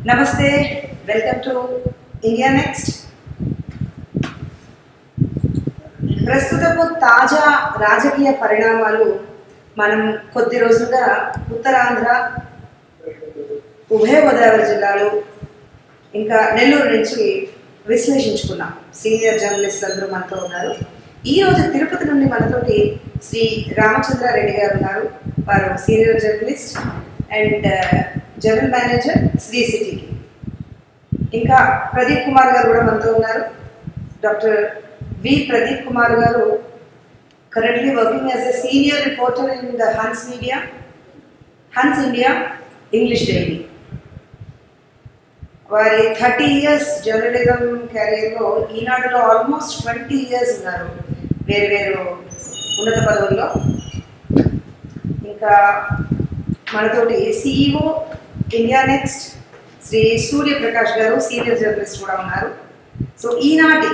నమస్తే, welcome to India next. ప్రస్తుతపు తాజా రాజకీయ పరిణామాలు మనం కొద్ది రోజులుగా ఉత్తరాంధ్ర, ఉభయ గోదావరి జిల్లాలు, ఇంకా నెల్లూరు నుంచి విశ్లేషించుకున్నాం. సీనియర్ జర్నలిస్టులు అందరూ మనతో ఉన్నారు. ఈరోజు తిరుపతి నుండి మనతోటి శ్రీ రామచంద్రారెడ్డి గారు ఉన్నారు. వారు senior journalist and general manager శ్రీ సిటీకి. ఇంకా ప్రదీప్ కుమార్ గారు కూడా మనతో ఉన్నారు. Doctor V Pradeep Kumar garu currently working as a senior reporter in the Hans India English daily. వారి 30 years జర్నలిజం కెరీర్లో ఈనాడులో ఆల్మోస్ట్ 20 years ఉన్నారు వేరు వేరు ఉన్నత పదవుల్లో. ఇంకా మనతోటి CEO India next Shri Suryaprakash garu senior journalist కూడా ఉన్నారు. సో ఈనాటి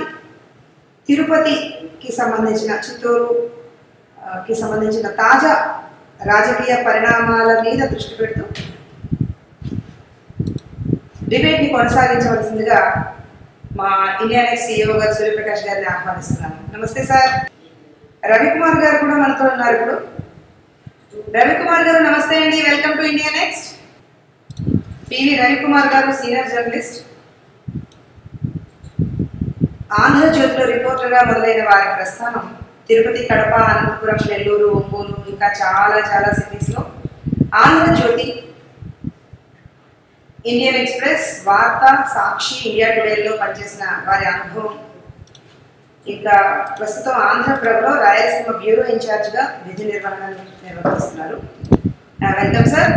తిరుపతికి సంబంధించిన, చిత్తూరుకి సంబంధించిన తాజా రాజకీయ పరిణామాల మీద దృష్టి పెడుతూ డిబేట్ని కొనసాగించవలసిందిగా మా ఇండియా నెక్స్ట్ సిఇఓ గారు సూర్యప్రకాష్ గారిని ఆహ్వానిస్తున్నాను. నమస్తే సార్. రవికుమార్ గారు కూడా మనతో ఉన్నారు. ఇప్పుడు రవికుమార్ గారు నమస్తే అండి, welcome to India next. PV Ravikumar గారు సీనియర్ జర్నలిస్ట్, ఆంధ్రజ్యోతిలో రిపోర్టర్గా మొదలైన వారి ప్రస్థానం తిరుపతి, కడప, అనంతపురం, నెల్లూరు, ఒంగోలు, ఇంకా చాలా చాలా సిటీస్లో ఆంధ్రజ్యోతి, ఇండియన్ ఎక్స్ప్రెస్, వార్త, సాక్షి, ఇండియా టుడేలో పనిచేసిన వారి అనుభవం. ఇంకా ప్రస్తుతం ఆంధ్రప్రభలో రాయలసీమ బ్యూరో ఇన్ఛార్జ్గా విధి నిర్వహిస్తున్నారు. Welcome sir.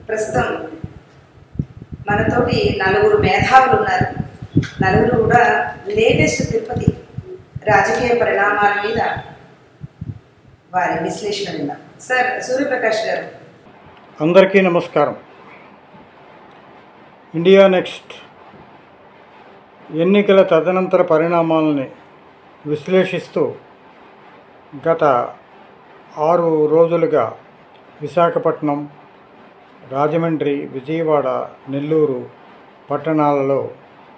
ప్రస్తుతం మనతోటి 4 మేధావులు ఉన్నారు. నలుగురు కూడా లేటెస్ట్ తిరుపతి రాజకీయ పరిణామాల మీద వారి విశ్లేషణ విందాం. సార్, సూర్యప్రకాష్ గారు. అందరికీ నమస్కారం. ఇండియా నెక్స్ట్ ఎన్నికల తదనంతర పరిణామాలని విశ్లేషిస్తూ గత 6 రోజులుగా విశాఖపట్నం, రాజమండ్రి, విజయవాడ, నెల్లూరు పట్టణాలలో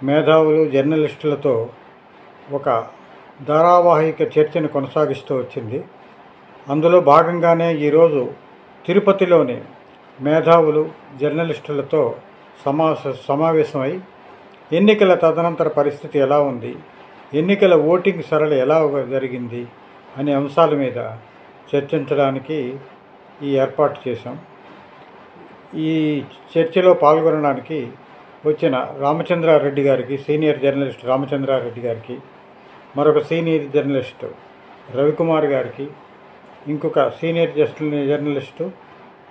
మేధావులు, జర్నలిస్టులతో ఒక ధారావాహిక చర్చను కొనసాగిస్తూ వచ్చింది. అందులో భాగంగానే ఈరోజు తిరుపతిలోని మేధావులు, జర్నలిస్టులతో సమావేశమై ఎన్నికల తదనంతర పరిస్థితి ఎలా ఉంది, ఎన్నికల ఓటింగ్ సరళి ఎలా జరిగింది అనే అంశాల మీద చర్చించడానికి ఈ ఏర్పాటు చేశాం. ఈ చర్చలో పాల్గొనడానికి వచ్చిన రామచంద్రారెడ్డి గారికి, సీనియర్ జర్నలిస్ట్ రామచంద్రారెడ్డి గారికి, మరొక సీనియర్ జర్నలిస్ట్ రవికుమార్ గారికి, ఇంకొక సీనియర్ జర్నలిస్టు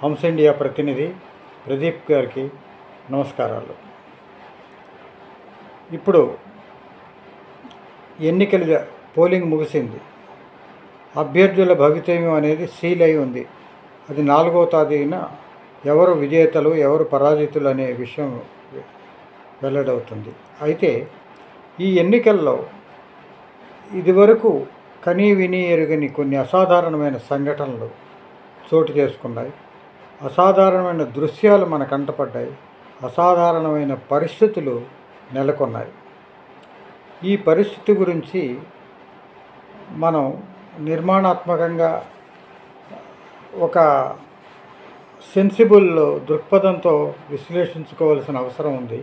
హన్స్ ఇండియా ప్రతినిధి ప్రదీప్ గారికి నమస్కారాలు. ఇప్పుడు ఎన్నికల పోలింగ్ ముగిసింది. అభ్యర్థుల భవితవ్యం అనేది సీల్ అయి ఉంది. అది 4వ తేదీన ఎవరు విజేతలు, ఎవరు పరాజితులు అనే విషయం వెల్లడవుతుంది. అయితే ఈ ఎన్నికల్లో ఇదివరకు కనీ విని ఎరుగని కొన్ని అసాధారణమైన సంఘటనలు చోటు చేసుకున్నాయి. అసాధారణమైన దృశ్యాలు మన కంటపడ్డాయి. అసాధారణమైన పరిస్థితులు నెలకొన్నాయి. ఈ పరిస్థితి గురించి మనం నిర్మాణాత్మకంగా ఒక సెన్సిబుల్ దృక్పథంతో విశ్లేషించుకోవాల్సిన అవసరం ఉంది.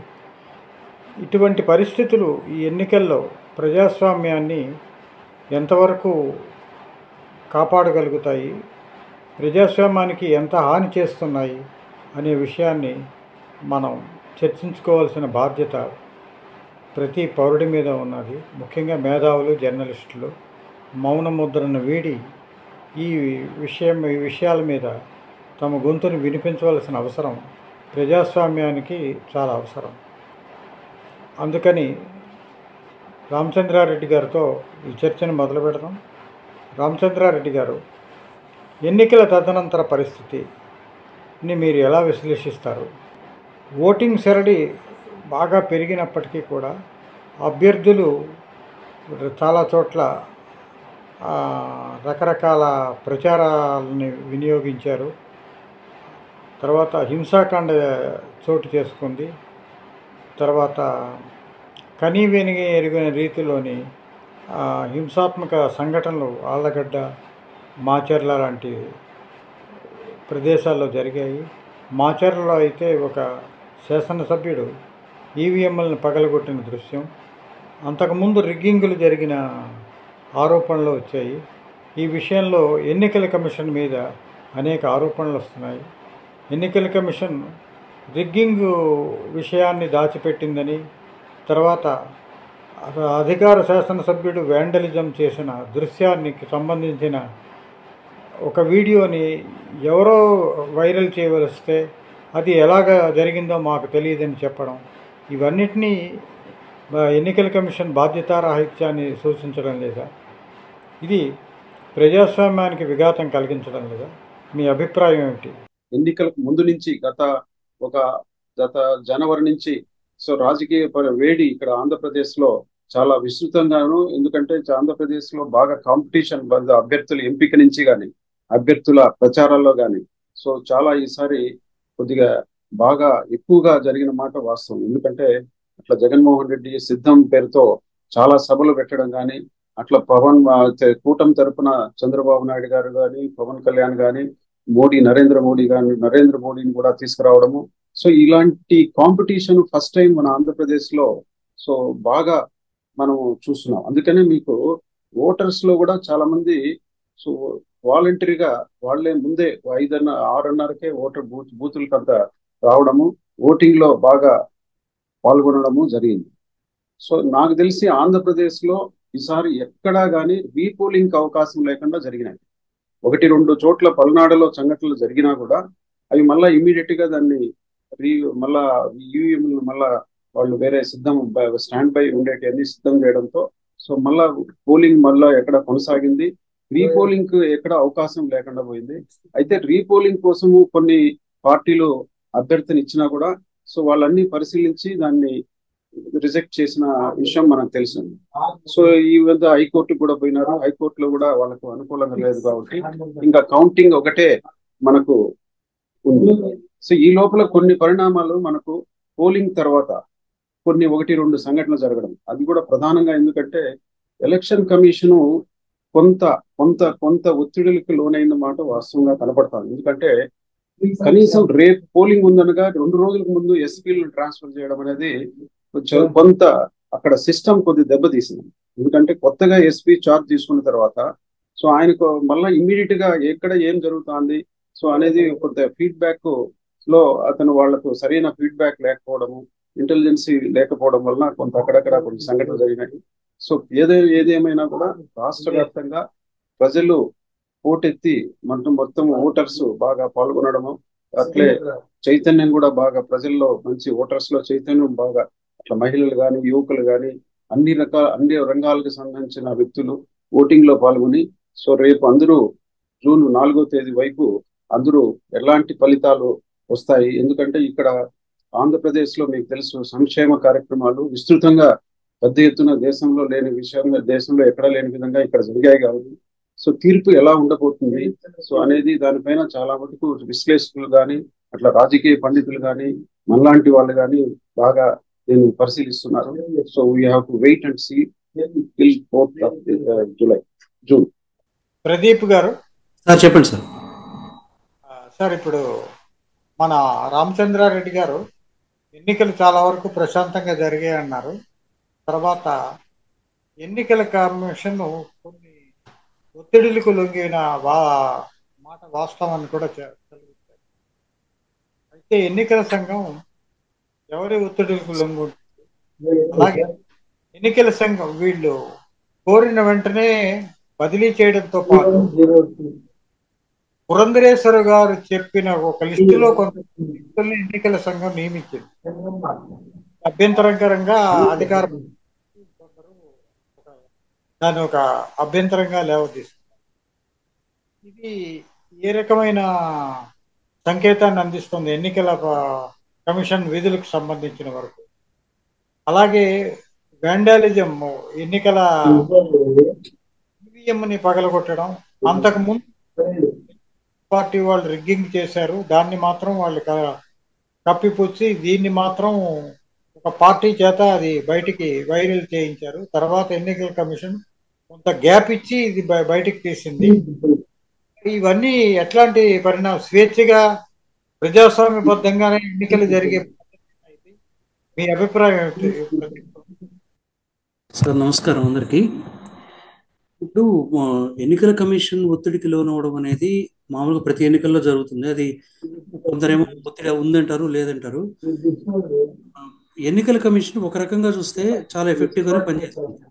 ఇటువంటి పరిస్థితులు ఈ ఎన్నికల్లో ప్రజాస్వామ్యాన్ని ఎంతవరకు కాపాడగలుగుతాయి, ప్రజాస్వామ్యానికి ఎంత హాని చేస్తున్నాయి అనే విషయాన్ని మనం చర్చించుకోవాల్సిన బాధ్యత ప్రతి పౌరుడి మీద ఉన్నది. ముఖ్యంగా మేధావులు, జర్నలిస్టులు మౌన ముద్రను వీడి ఈ విషయాల మీద తమ గొంతును వినిపించవలసిన అవసరం ప్రజాస్వామ్యానికి చాలా అవసరం. అందుకని రామచంద్రారెడ్డి గారితో ఈ చర్చను మొదలు పెడదాం. రామచంద్రారెడ్డి గారు, ఎన్నికల తదనంతర పరిస్థితిని మీరు ఎలా విశ్లేషిస్తారు? ఓటింగ్ సరళి బాగా పెరిగినప్పటికీ కూడా అభ్యర్థులు చాలా చోట్ల రకరకాల ప్రచారాలని వినియోగించారు. తర్వాత హింసాకాండ చోటు చేసుకుంది. తర్వాత కనీవిని ఎరిగిన రీతిలోని హింసాత్మక సంఘటనలు ఆళ్ళగడ్డ, మాచర్ల లాంటి ప్రదేశాల్లో జరిగాయి. మాచర్లలో అయితే ఒక శాసనసభ్యుడు ఈవీఎంలను పగలగొట్టిన దృశ్యం, అంతకుముందు రిగ్గింగులు జరిగిన ఆరోపణలు వచ్చాయి. ఈ విషయంలో ఎన్నికల కమిషన్ మీద అనేక ఆరోపణలు వస్తున్నాయి. ఎన్నికల కమిషన్ రిగ్గింగ్ విషయాన్ని దాచిపెట్టిందని, తర్వాత అధికార శాసనసభ్యుడు వ్యాండలిజం చేసిన దృశ్యానికి సంబంధించిన ఒక వీడియోని ఎవరో వైరల్ చేయవలిస్తే అది ఎలాగ జరిగిందో మాకు తెలియదని చెప్పడం, ఇవన్నిటినీ ఎన్నికల కమిషన్ బాధ్యతారాహిత్యాన్ని సూచించడం లేదా? ఇది ప్రజాస్వామ్యానికి విఘాతం కలిగించడం లేదా? మీ అభిప్రాయం ఏమిటి? ఎన్నికలకు ముందు నుంచి గత జనవరి నుంచి రాజకీయ వేడి ఇక్కడ ఆంధ్రప్రదేశ్లో చాలా విస్తృతంగాను, ఎందుకంటే ఆంధ్రప్రదేశ్లో బాగా కాంపిటీషన్ అభ్యర్థుల ఎంపిక నుంచి కానీ అభ్యర్థుల ప్రచారాల్లో కానీ చాలా ఈసారి కొద్దిగా బాగా ఎక్కువగా జరిగిన మాట వాస్తవం. ఎందుకంటే అట్లా జగన్మోహన్ రెడ్డి సిద్ధం పేరుతో చాలా సభలు పెట్టడం కానీ, అట్లా కూటమి తరపున చంద్రబాబు నాయుడు గారు కానీ, పవన్ కళ్యాణ్ కానీ, నరేంద్ర మోడీని కూడా తీసుకురావడము. ఇలాంటి కాంపిటీషన్ ఫస్ట్ టైం మన ఆంధ్రప్రదేశ్ లో బాగా మనం చూస్తున్నాం. అందుకనే మీకు ఓటర్స్ లో కూడా చాలా మంది వాలంటరీగా వాళ్ళే ముందే 6:30కే ఓటర్ బూతులకు అంతా రావడము, ఓటింగ్ లో బాగా పాల్గొనడము జరిగింది. నాకు తెలిసి ఆంధ్రప్రదేశ్ లో ఈసారి ఎక్కడా కానీ రీపోలింగ్ అవకాశం లేకుండా జరిగినాయి. 1-2 చోట్ల పల్నాడులో సంఘటనలు జరిగినా కూడా అవి మళ్ళా ఇమీడియట్ గా దాన్ని మళ్ళా ఈవీఎం మళ్ళా వాళ్ళు వేరే స్టాండ్ బై ఉండేటి అన్ని సిద్ధం చేయడంతో మళ్ళా పోలింగ్ మళ్ళా ఎక్కడ కొనసాగింది. రీపోలింగ్ కు ఎక్కడ అవకాశం లేకుండా పోయింది. అయితే రీపోలింగ్ కోసము కొన్ని పార్టీలు అభ్యర్థిని ఇచ్చినా కూడా వాళ్ళన్ని పరిశీలించి దాన్ని రిజెక్ట్ చేసిన విషయం మనకు తెలిసింది. ఈ విధంగా హైకోర్టు కూడా పోయినారు. హైకోర్టులో కూడా వాళ్ళకు అనుకూలంగా లేదు కాబట్టి ఇంకా కౌంటింగ్ ఒకటే మనకు ఉంది. ఈ లోపల కొన్ని పరిణామాలు మనకు పోలింగ్ తర్వాత కొన్ని 1-2 సంఘటనలు జరగడం, అది కూడా ప్రధానంగా ఎందుకంటే ఎలక్షన్ కమిషను కొంత ఒత్తిడికి లోనైన మాట వాస్తవంగా కనపడతాను. ఎందుకంటే కనీసం రేపు పోలింగ్ ఉందనగా 2 రోజులకు ముందు ఎస్పీలను ట్రాన్స్ఫర్ చేయడం అనేది కొంత అక్కడ సిస్టమ్ కొద్ది దెబ్బతీసింది. ఎందుకంటే కొత్తగా ఎస్పీ చార్జ్ తీసుకున్న తర్వాత ఆయనకు మళ్ళీ ఇమ్మీడియట్ గా ఎక్కడ ఏం జరుగుతుంది అనేది కొంత ఫీడ్బ్యాక్ లో అతను వాళ్లకు సరైన ఫీడ్బ్యాక్ లేకపోవడము, ఇంటెలిజెన్సీ లేకపోవడం వలన కొంత అక్కడక్కడ కొన్ని సంఘటనలు జరిగినాయి. ఏదేమైనా కూడా రాష్ట్ర వ్యాప్తంగా ప్రజలు ఓటెత్తి మొత్తం ఓటర్స్ బాగా పాల్గొనడము, అట్లే చైతన్యం కూడా బాగా ప్రజల్లో మంచి ఓటర్స్ లో చైతన్యం బాగా, అట్లా మహిళలు కానీ యువకులు కానీ అన్ని రంగాలకు సంబంధించిన వ్యక్తులు ఓటింగ్ లో పాల్గొని రేపు అందరూ జూన్ 4వ తేదీ వైపు అందరూ ఎలాంటి ఫలితాలు వస్తాయి. ఎందుకంటే ఇక్కడ ఆంధ్రప్రదేశ్ లో మీకు తెలుసు సంక్షేమ కార్యక్రమాలు విస్తృతంగా పెద్ద ఎత్తున దేశంలో లేని విషయంగా, దేశంలో ఎక్కడ లేని విధంగా ఇక్కడ జరిగాయి కాబట్టి తీర్పు ఎలా ఉండబోతుంది అనేది దానిపైన చాలా మటుకు విశ్లేషకులు కానీ, అట్లా రాజకీయ పండితులు కానీ, మనలాంటి వాళ్ళు కానీ బాగా దీన్ని పరిశీలిస్తున్నారు. We have to wait and see till 4th June. Pradeep garu చెప్పండి సార్. సార్, ఇప్పుడు మన రామచంద్రారెడ్డి గారు ఎన్నికలు చాలా వరకు ప్రశాంతంగా జరిగాయి అన్నారు. తర్వాత ఎన్నికల కమిషన్ కొన్ని ఒత్తిడిలకు లొంగిన మాట వాస్తవాన్ని కూడా కలిగించారు. అయితే ఎన్నికల సంఘం ఎవరి ఒత్తిడిలకు లొంగుంటుంది? అలాగే ఎన్నికల సంఘం వీళ్ళు కోరిన వెంటనే బదిలీ చేయడంతో పాటు పురంధరేశ్వర గారు చెప్పిన ఒక లిస్టులో కొంత వ్యక్తుల్ని ఎన్నికల సంఘం నియమించింది. అభ్యంతరకరంగా అధికార కొందరు దాన్ని ఒక అభ్యంతరంగా లేవదీస్తున్నారు. ఇది ఏ రకమైన సంకేతాన్ని అందిస్తుంది ఎన్నికల కమిషన్ విధులకు సంబంధించిన వరకు? అలాగే వ్యాండాలిజం, ఎన్నికల ఈవీఎంని పగలగొట్టడం, అంతకుముందు పార్టీ వాళ్ళు రిగ్గింగ్ చేశారు, దాన్ని మాత్రం వాళ్ళు కప్పిపుచ్చి దీన్ని మాత్రం ఒక పార్టీ చేత అది బయటికి వైరల్ చేయించారు. తర్వాత ఎన్నికల కమిషన్ కొంత గ్యాప్ ఇచ్చి ఇది బయటికి తీసింది. ఇవన్నీ ఎట్లాంటి పరిణామం? స్వేచ్ఛగా ప్రజాస్వామ్యబద్ధంగానే ఎన్నికలు జరిగే మీ అభిప్రాయం ఏమిటి? సార్ నమస్కారం అందరికీ. ఇప్పుడు ఎన్నికల కమిషన్ ఒత్తిడికి లోనవడం అనేది మామూలుగా ప్రతి ఎన్నికల్లో జరుగుతుంది. అది కొందరేమో ఒత్తిడి ఉందంటారు, లేదంటారు. ఎన్నికల కమిషన్ ఒక రకంగా చూస్తే చాలా ఎఫెక్టివ్ గానే పనిచేస్తుంది.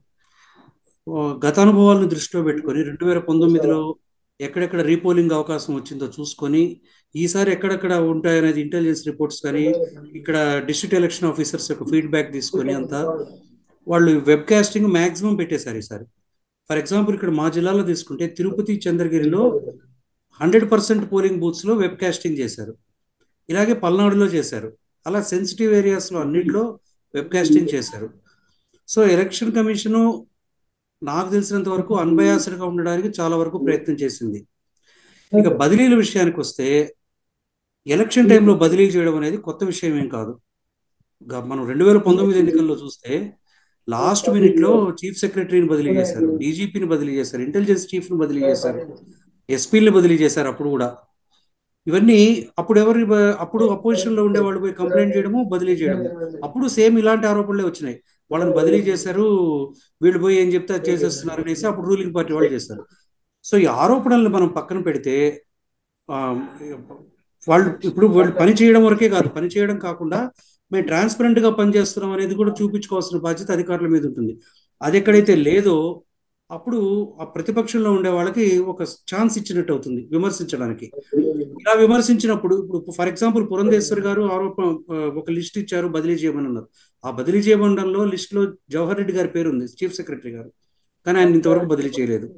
గత అనుభవాలను దృష్టిలో పెట్టుకొని 2019లో ఎక్కడెక్కడ రీపోలింగ్ అవకాశం వచ్చిందో చూసుకొని ఈసారి ఎక్కడెక్కడ ఉంటాయనేది ఇంటెలిజెన్స్ రిపోర్ట్స్ కానీ ఇక్కడ డిస్ట్రిక్ట్ ఎలక్షన్ ఆఫీసర్స్ యొక్క ఫీడ్బ్యాక్ తీసుకొని అంతా వాళ్ళు వెబ్ కాస్టింగ్ మ్యాక్సిమం పెట్టేశారు ఈసారి. ఫర్ ఎగ్జాంపుల్ ఇక్కడ మా జిల్లాలో తీసుకుంటే తిరుపతి, చంద్రగిరిలో 100% పోలింగ్ బూత్స్ లో వెబ్ కాస్టింగ్ చేశారు. ఇలాగే పల్నాడులో చేశారు. అలా సెన్సిటివ్ ఏరియాస్ లో అన్నింటిలో వెబ్ కాస్టింగ్ చేశారు. సో ఎలక్షన్ కమిషను నాకు తెలిసినంత వరకు అన్బయాస్డ్ గా ఉండడానికి చాలా వరకు ప్రయత్నం చేసింది. ఇక బదిలీల విషయానికి వస్తే ఎలక్షన్ టైంలో బదిలీలు చేయడం అనేది కొత్త విషయం ఏం కాదు. మనం 2019 ఎన్నికల్లో చూస్తే లాస్ట్ మినిట్ లో చీఫ్ సెక్రటరీని బదిలీ చేశారు, డీజీపీని బదిలీ చేశారు, ఇంటెలిజెన్స్ చీఫ్ ని బదిలీ చేశారు, ఎస్పీని బదిలీ చేశారు. అప్పుడు కూడా ఇవన్నీ అప్పుడు అపోజిషన్ లో ఉండే వాళ్ళు పోయి కంప్లైంట్ చేయడము, బదిలీ చేయడము. అప్పుడు సేమ్ ఇలాంటి ఆరోపణలే వచ్చినాయి. వాళ్ళని బదిలీ చేశారు, వీళ్ళు పోయి ఏం చెప్తే అది చేసేస్తున్నారు అనేసి అప్పుడు రూలింగ్ పార్టీ వాళ్ళు చేశారు. సో ఈ ఆరోపణలను మనం పక్కన పెడితే వాళ్ళు ఇప్పుడు వాళ్ళు పని చేయడం వరకే కాదు, పని చేయడం కాకుండా మేము ట్రాన్స్పరెంట్ గా పనిచేస్తున్నాం అనేది కూడా చూపించుకోవాల్సిన బాధ్యత అధికారుల మీద ఉంటుంది. అది ఎక్కడైతే లేదో అప్పుడు ఆ ప్రతిపక్షంలో ఉండే వాళ్ళకి ఒక ఛాన్స్ ఇచ్చినట్టు అవుతుంది విమర్శించడానికి. ఇలా విమర్శించినప్పుడు ఇప్పుడు ఫర్ ఎగ్జాంపుల్ పురంధేశ్వర్ గారు ఒక లిస్ట్ ఇచ్చారు, బదిలీ చేయమని అన్నారు. ఆ బదిలీ చేయమనడంలో లిస్ట్ లో జవహర్ రెడ్డి గారి పేరు ఉంది, చీఫ్ సెక్రటరీ గారు, కానీ ఆయన ఇంతవరకు బదిలీ చేయలేదు.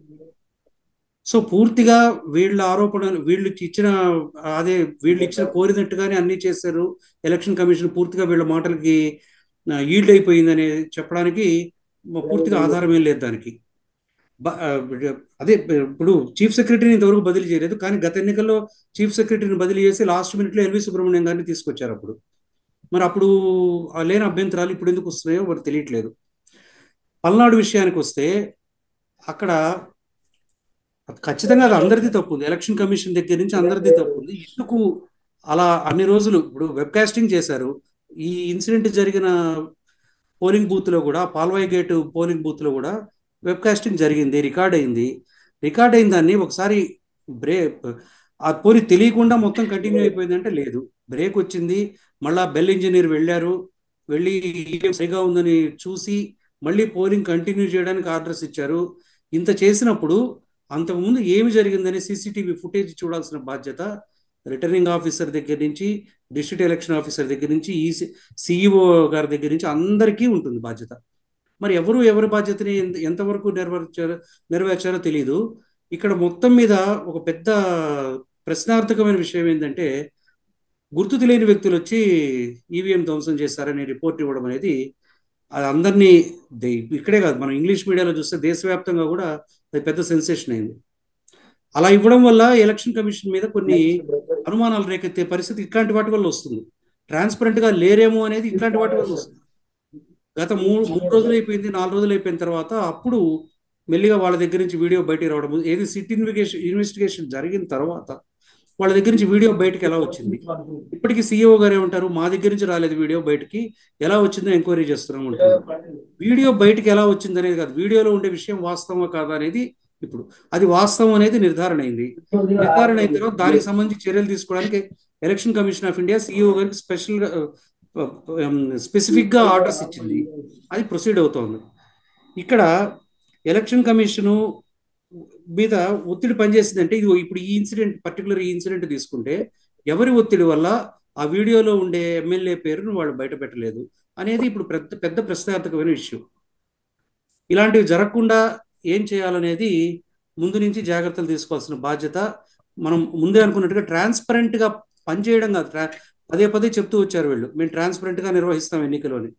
సో పూర్తిగా వీళ్ళ ఆరోపణలు వీళ్ళు ఇచ్చిన కోరినట్టుగానే అన్ని చేశారు. ఎలక్షన్ కమిషన్ పూర్తిగా వీళ్ళ మాటలకి ఈల్డ్ అయిపోయిందని చెప్పడానికి పూర్తిగా ఆధారం ఏం లేదు దానికి. అదే ఇప్పుడు చీఫ్ సెక్రటరీని ఇంతవరకు బదిలీ చేయలేదు, కానీ గత ఎన్నికల్లో చీఫ్ సెక్రటరీని బదిలీ చేసి లాస్ట్ మినిట్ లో ఎల్వి సుబ్రహ్మణ్యం గారిని తీసుకొచ్చారు. మరి అప్పుడు లేని అభ్యంతరాలు ఇప్పుడు ఎందుకు వస్తున్నాయో మరి తెలియట్లేదు. పల్నాడు విషయానికి వస్తే అక్కడ ఖచ్చితంగా అది అందరిది తప్పు ఉంది, ఎలక్షన్ కమిషన్ దగ్గర నుంచి అందరిది తప్పు ఉంది. ఎందుకు అలా అన్ని రోజులు ఇప్పుడు వెబ్ కాస్టింగ్ చేశారు. ఈ ఇన్సిడెంట్ జరిగిన పోలింగ్ బూత్ లో కూడా, పాల్వాయి గేట్ పోలింగ్ బూత్ లో కూడా వెబ్ కాస్టింగ్ జరిగింది, రికార్డ్ అయిన దాన్ని ఒకసారి ఆ పోలి తెలియకుండా మొత్తం కంటిన్యూ అయిపోయిందంటే లేదు, బ్రేక్ వచ్చింది. మళ్ళా బెల్ ఇంజనీర్ వెళ్ళి సరిగా ఉందని చూసి మళ్ళీ పోలింగ్ కంటిన్యూ చేయడానికి ఆర్డర్స్ ఇచ్చారు. ఇంత చేసినప్పుడు అంతకుముందు ఏమి జరిగిందని సీసీటీవీ ఫుటేజ్ చూడాల్సిన బాధ్యత రిటర్నింగ్ ఆఫీసర్ దగ్గర నుంచి, డిస్ట్రిక్ట్ ఎలక్షన్ ఆఫీసర్ దగ్గర నుంచి, సిఇఓ గారి దగ్గర నుంచి అందరికీ ఉంటుంది బాధ్యత. మరి ఎవరి బాధ్యతని ఎంతవరకు నెరవేర్చారో తెలియదు. ఇక్కడ మొత్తం మీద ఒక పెద్ద ప్రశ్నార్థకమైన విషయం ఏంటంటే గుర్తు తెలియని వ్యక్తులు వచ్చి ఈవీఎం ధ్వంసం చేశారనే రిపోర్ట్ ఇవ్వడం అనేది అది అందరినీ, ఇక్కడే కాదు మనం ఇంగ్లీష్ మీడియాలో చూస్తే దేశవ్యాప్తంగా కూడా అది పెద్ద సెన్సేషన్ అయింది. అలా ఇవ్వడం వల్ల ఎలక్షన్ కమిషన్ మీద కొన్ని అనుమానాలు రేకెత్తే పరిస్థితి ఇట్లాంటి వాటి వల్ల వస్తుంది. ట్రాన్స్పరెంట్ గా లేరేమో అనేది ఇట్లాంటి వాటి వల్ల వస్తుంది. గత 3 రోజులు అయిపోయింది, 4 రోజులు అయిపోయిన తర్వాత అప్పుడు మెల్లిగా వాళ్ళ దగ్గర నుంచి వీడియో బయటికి రావడం, ఏది సిట్ ఇన్వెస్టిగేషన్ జరిగిన తర్వాత వాళ్ళ దగ్గర నుంచి వీడియో బయటకు ఎలా వచ్చింది. ఇప్పటికీ సీఈఓ గారు ఏమంటారు, మా దగ్గర నుంచి రాలేదు వీడియో బయటికి, ఎలా వచ్చిందో ఎంక్వైరీ చేస్తున్నాం అంటారు. వీడియో బయటికి ఎలా వచ్చింది అనేది కాదు, వీడియోలో ఉండే విషయం వాస్తవమా కాదా అనేది ఇప్పుడు అది వాస్తవం అనేది నిర్ధారణ అయింది. నిర్ధారణ అయిన తర్వాత దానికి సంబంధించి చర్యలు తీసుకోవడానికి election commission of India CEO గారికి స్పెసిఫిక్ గా ఆర్డర్స్ ఇచ్చింది. అది ప్రొసీడ్ అవుతోంది. ఇక్కడ ఎలక్షన్ కమిషను మీద ఒత్తిడి పనిచేసిందంటే ఇది ఇప్పుడు ఈ ఇన్సిడెంట్ తీసుకుంటే ఎవరి ఒత్తిడి వల్ల ఆ వీడియోలో ఉండే ఎమ్మెల్యే పేరును వాళ్ళు బయట పెట్టలేదు అనేది ఇప్పుడు పెద్ద ప్రశ్నార్థకమైన విషయం. ఇలాంటివి జరగకుండా ఏం చేయాలనేది ముందు నుంచి జాగ్రత్తలు తీసుకోవాల్సిన బాధ్యత. మనం ముందే అనుకున్నట్టుగా ట్రాన్స్పరెంట్ గా పనిచేయడం కాదు, పదే చెప్తూ వచ్చారు వీళ్ళు, మేము ట్రాన్స్పరెంట్ గా నిర్వహిస్తాం ఎన్నికలని.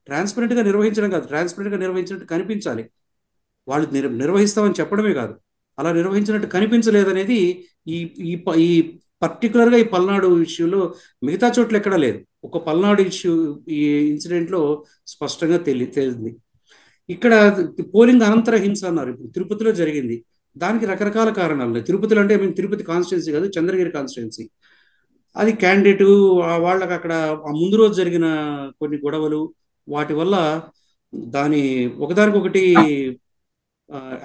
ట్రాన్స్పరెంట్ గా నిర్వహించడం కాదు, ట్రాన్స్పరెంట్ గా నిర్వహించినట్టు కనిపించాలి. వాళ్ళు నిర్వహిస్తామని చెప్పడమే కాదు, అలా నిర్వహించినట్టు కనిపించలేదనేది ఈ ఈ ప- ఈ పర్టికులర్గా ఈ పల్నాడు ఇష్యూలో మిగతా చోట్ల ఎక్కడా లేదు. ఒక పల్నాడు ఇష్యూ ఈ ఇన్సిడెంట్లో స్పష్టంగా తేలింది. ఇక్కడ పోలింగ్ అనంతర హింస అన్నారు. ఇప్పుడు తిరుపతిలో జరిగింది. దానికి రకరకాల కారణాలు ఉన్నాయి. తిరుపతిలో అంటే మేము తిరుపతి కాన్స్టిట్యున్సీ కాదు, చంద్రగిరి కాన్స్టిట్యున్సీ. అది క్యాండిడేటు వాళ్ళకి అక్కడ ఆ ముందు రోజు జరిగిన కొన్ని గొడవలు, వాటి వల్ల దాని ఒకదానికొకటి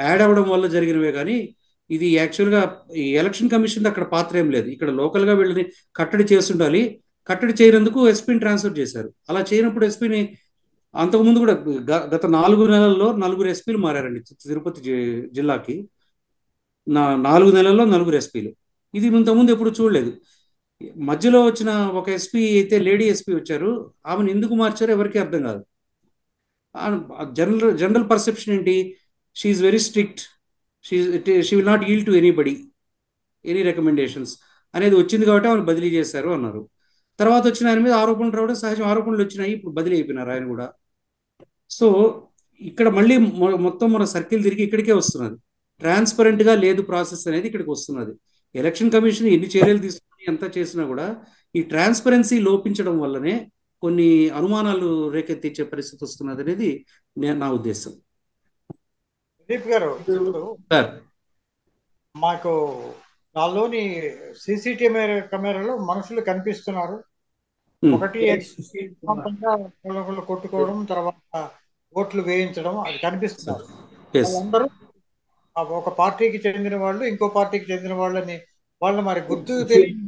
యాడ్ అవ్వడం వల్ల జరిగినవే కానీ ఇది యాక్చువల్గా ఈ ఎలక్షన్ కమిషన్ అక్కడ పాత్ర ఏం లేదు. ఇక్కడ లోకల్గా వీళ్ళని కట్టడి చేస్తుండాలి. కట్టడి చేయనందుకు ఎస్పీని ట్రాన్స్ఫర్ చేశారు. అలా చేయనప్పుడు ఎస్పీని అంతకుముందు కూడా గత 4 నెలల్లో 4 ఎస్పీలు మారారండి తిరుపతి జిల్లాకి. 4 నెలల్లో 4 ఎస్పీలు. ఇది ఇంతకుముందు ఎప్పుడు చూడలేదు. మధ్యలో వచ్చిన ఒక ఎస్పీ అయితే లేడీ ఎస్పీ వచ్చారు. ఆమెను ఎందుకు మార్చారో ఎవరికీ అర్థం కాదు. జనరల్ పర్సెప్షన్ ఏంటి, she's very strict, she will not yield to anybody, any recommendations అనేది వచ్చింది కాబట్టి ఆమెను బదిలీ చేశారు అన్నారు. తర్వాత వచ్చిన ఆయన మీద ఆరోపణలు రావడం సహజం. ఆరోపణలు వచ్చినాయి, ఇప్పుడు బదిలీ అయిపోయినారు ఆయన కూడా. సో ఇక్కడ మళ్ళీ మొత్తం మన సర్కిల్ తిరిగి ఇక్కడికే వస్తున్నది. ట్రాన్స్పరెంట్గా లేదు ప్రాసెస్ అనేది ఇక్కడికి వస్తున్నది. ఎలక్షన్ కమిషన్ ఎన్ని చర్యలు తీసుకుని ఎంత చేసినా కూడా ఈ ట్రాన్స్పరెన్సీ లోపించడం వల్లనే కొన్ని అనుమానాలు రేకెత్తించే పరిస్థితి వస్తున్నది అనేది నా ఉద్దేశం. ప్రదీప్ గారు, ఇప్పుడు సార్ మాకు దానిలోని సీసీటీవీ కెమెరాలో మనుషులు కనిపిస్తున్నారు. ఒకటి ఒకళ్ళు కొట్టుకోవడం, తర్వాత ఓట్లు వేయించడం, అది కనిపిస్తున్నారు. వాళ్ళందరూ ఒక పార్టీకి చెందిన వాళ్ళు ఇంకో పార్టీకి చెందిన వాళ్ళని వాళ్ళు మరి గుర్తు తెలియదు.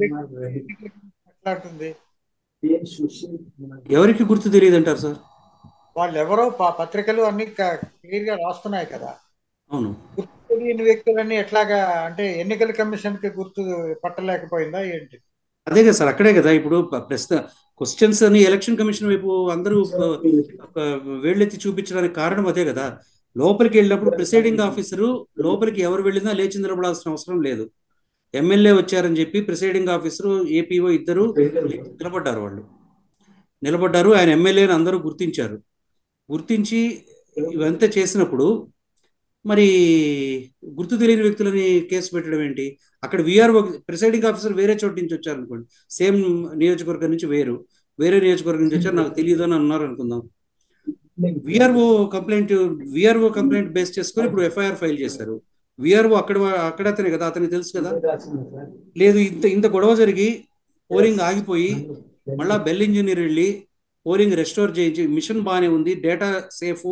ఎవరికి గుర్తు తెలియదు అంటారు సార్? వాళ్ళు ఎవరో పత్రికలు అన్ని క్లియర్ గా రాస్తున్నాయి కదా. అవును, గుర్తు తెలియని వ్యక్తులన్నీ ఎట్లాగా, అంటే ఎన్నికల కమిషన్ కి గుర్తు పట్టలేకపోయిందా ఏంటి? అదే కదా సార్, అక్కడే కదా ఇప్పుడు ప్రస్తుత క్వశ్చన్స్ అని ఎలక్షన్ కమిషన్ వైపు అందరూ వేళ్ళెత్తి చూపించడానికి కారణం అదే కదా. లోపలికి వెళ్ళినప్పుడు ప్రిసైడింగ్ ఆఫీసరు లోపలికి ఎవరు వెళ్ళినా లేచి నిలబడాల్సిన అవసరం లేదు. ఎమ్మెల్యే వచ్చారని చెప్పి ప్రిసైడింగ్ ఆఫీసరు ఏపీఓ ఇద్దరు నిలబడ్డారు. ఆయన ఎమ్మెల్యేని అందరూ గుర్తించి ఇవంతా చేసినప్పుడు మరి గుర్తు తెలియని వ్యక్తులని కేసు పెట్టడం ఏంటి? అక్కడ విఆర్ఓ ప్రిసైడింగ్ ఆఫీసర్ వేరే చోటు నుంచి వచ్చారు అనుకోండి, సేమ్ నియోజకవర్గం నుంచి వేరే నియోజకవర్గం నుంచి వచ్చారు, నాకు తెలియదు అని అన్నారు అనుకుందాం. విఆర్ఓ కంప్లైంట్ బేస్ చేసుకొని ఇప్పుడు ఎఫ్ఐఆర్ ఫైల్ చేశారు. విఆర్ఓ అక్కడ అతనే కదా, అతనికి తెలుసు కదా. లేదు, ఇంత గొడవ జరిగి పోలింగ్ ఆగిపోయి మళ్ళా బెల్ ఇంజనీర్ వెళ్ళి పోలింగ్ రెస్టోర్ చేయించి, మిషన్ బాగానే ఉంది, డేటా సేఫ్,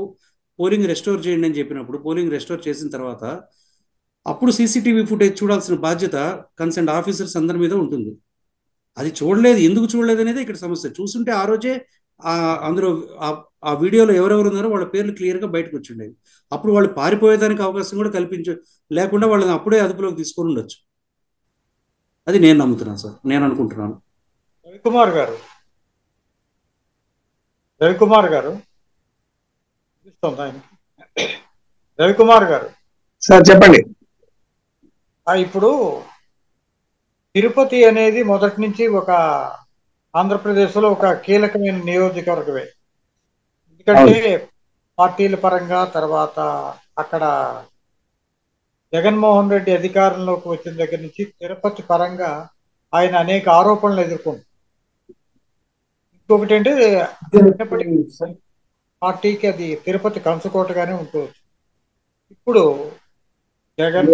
పోలింగ్ రెస్టోర్ చేయండి అని చెప్పినప్పుడు పోలింగ్ రెస్టోర్ చేసిన తర్వాత అప్పుడు సీసీటీవీ ఫుటేజ్ చూడాల్సిన బాధ్యత కన్సర్న్ ఆఫీసర్స్ అందరి మీద ఉంటుంది. అది చూడలేదు, ఎందుకు చూడలేదు అనేది ఇక్కడ సమస్య. చూస్తుంటే ఆ రోజే అందులో ఆ వీడియోలో ఎవరెవరు ఉన్నారో వాళ్ళ పేర్లు క్లియర్గా బయటకు వచ్చిండేవి. అప్పుడు వాళ్ళు పారిపోయేదానికి అవకాశం కూడా లేకుండా వాళ్ళని అప్పుడే అదుపులోకి తీసుకొని ఉండొచ్చు. అది నేను నమ్ముతున్నాను సార్, నేను అనుకుంటున్నాను. రవికుమార్ గారు సార్ చెప్పండి. ఇప్పుడు తిరుపతి అనేది మొదటి నుంచి ఒక ఆంధ్రప్రదేశ్లో ఒక కీలకమైన నియోజకవర్గమే. ఎందుకంటే పార్టీల పరంగా, తర్వాత అక్కడ జగన్మోహన్ రెడ్డి అధికారంలోకి వచ్చిన దగ్గర నుంచి తిరుపతి పరంగా ఆయన అనేక ఆరోపణలు ఎదుర్కొంటారు. ఇంకొకటి అంటే పార్టీకి అది తిరుపతి కంచుకోటగానే ఉంటుంది. ఇప్పుడు జగన్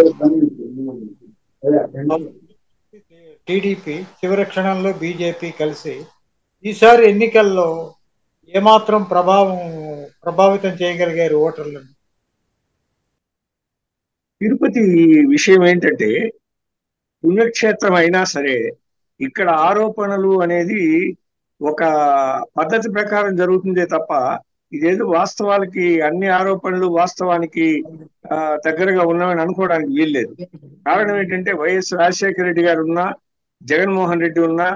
టీడీపీ చివరి క్షణంలో బీజేపీ కలిసి ఈసారి ఎన్నికల్లో ఏమాత్రం ప్రభావితం చేయగలిగారు ఓటర్లను? తిరుపతి విషయం ఏంటంటే పుణ్యక్షేత్రం అయినా సరే ఇక్కడ ఆరోపణలు అనేది ఒక పద్ధతి ప్రకారం జరుగుతుందే తప్ప ఇదేదో వాస్తవాలకి అన్ని ఆరోపణలు వాస్తవానికి దగ్గరగా ఉన్నామని అనుకోవడానికి వీల్లేదు. కారణం ఏంటంటే వైఎస్ రాజశేఖర రెడ్డి గారు ఉన్నా, జగన్మోహన్ రెడ్డి ఉన్నా,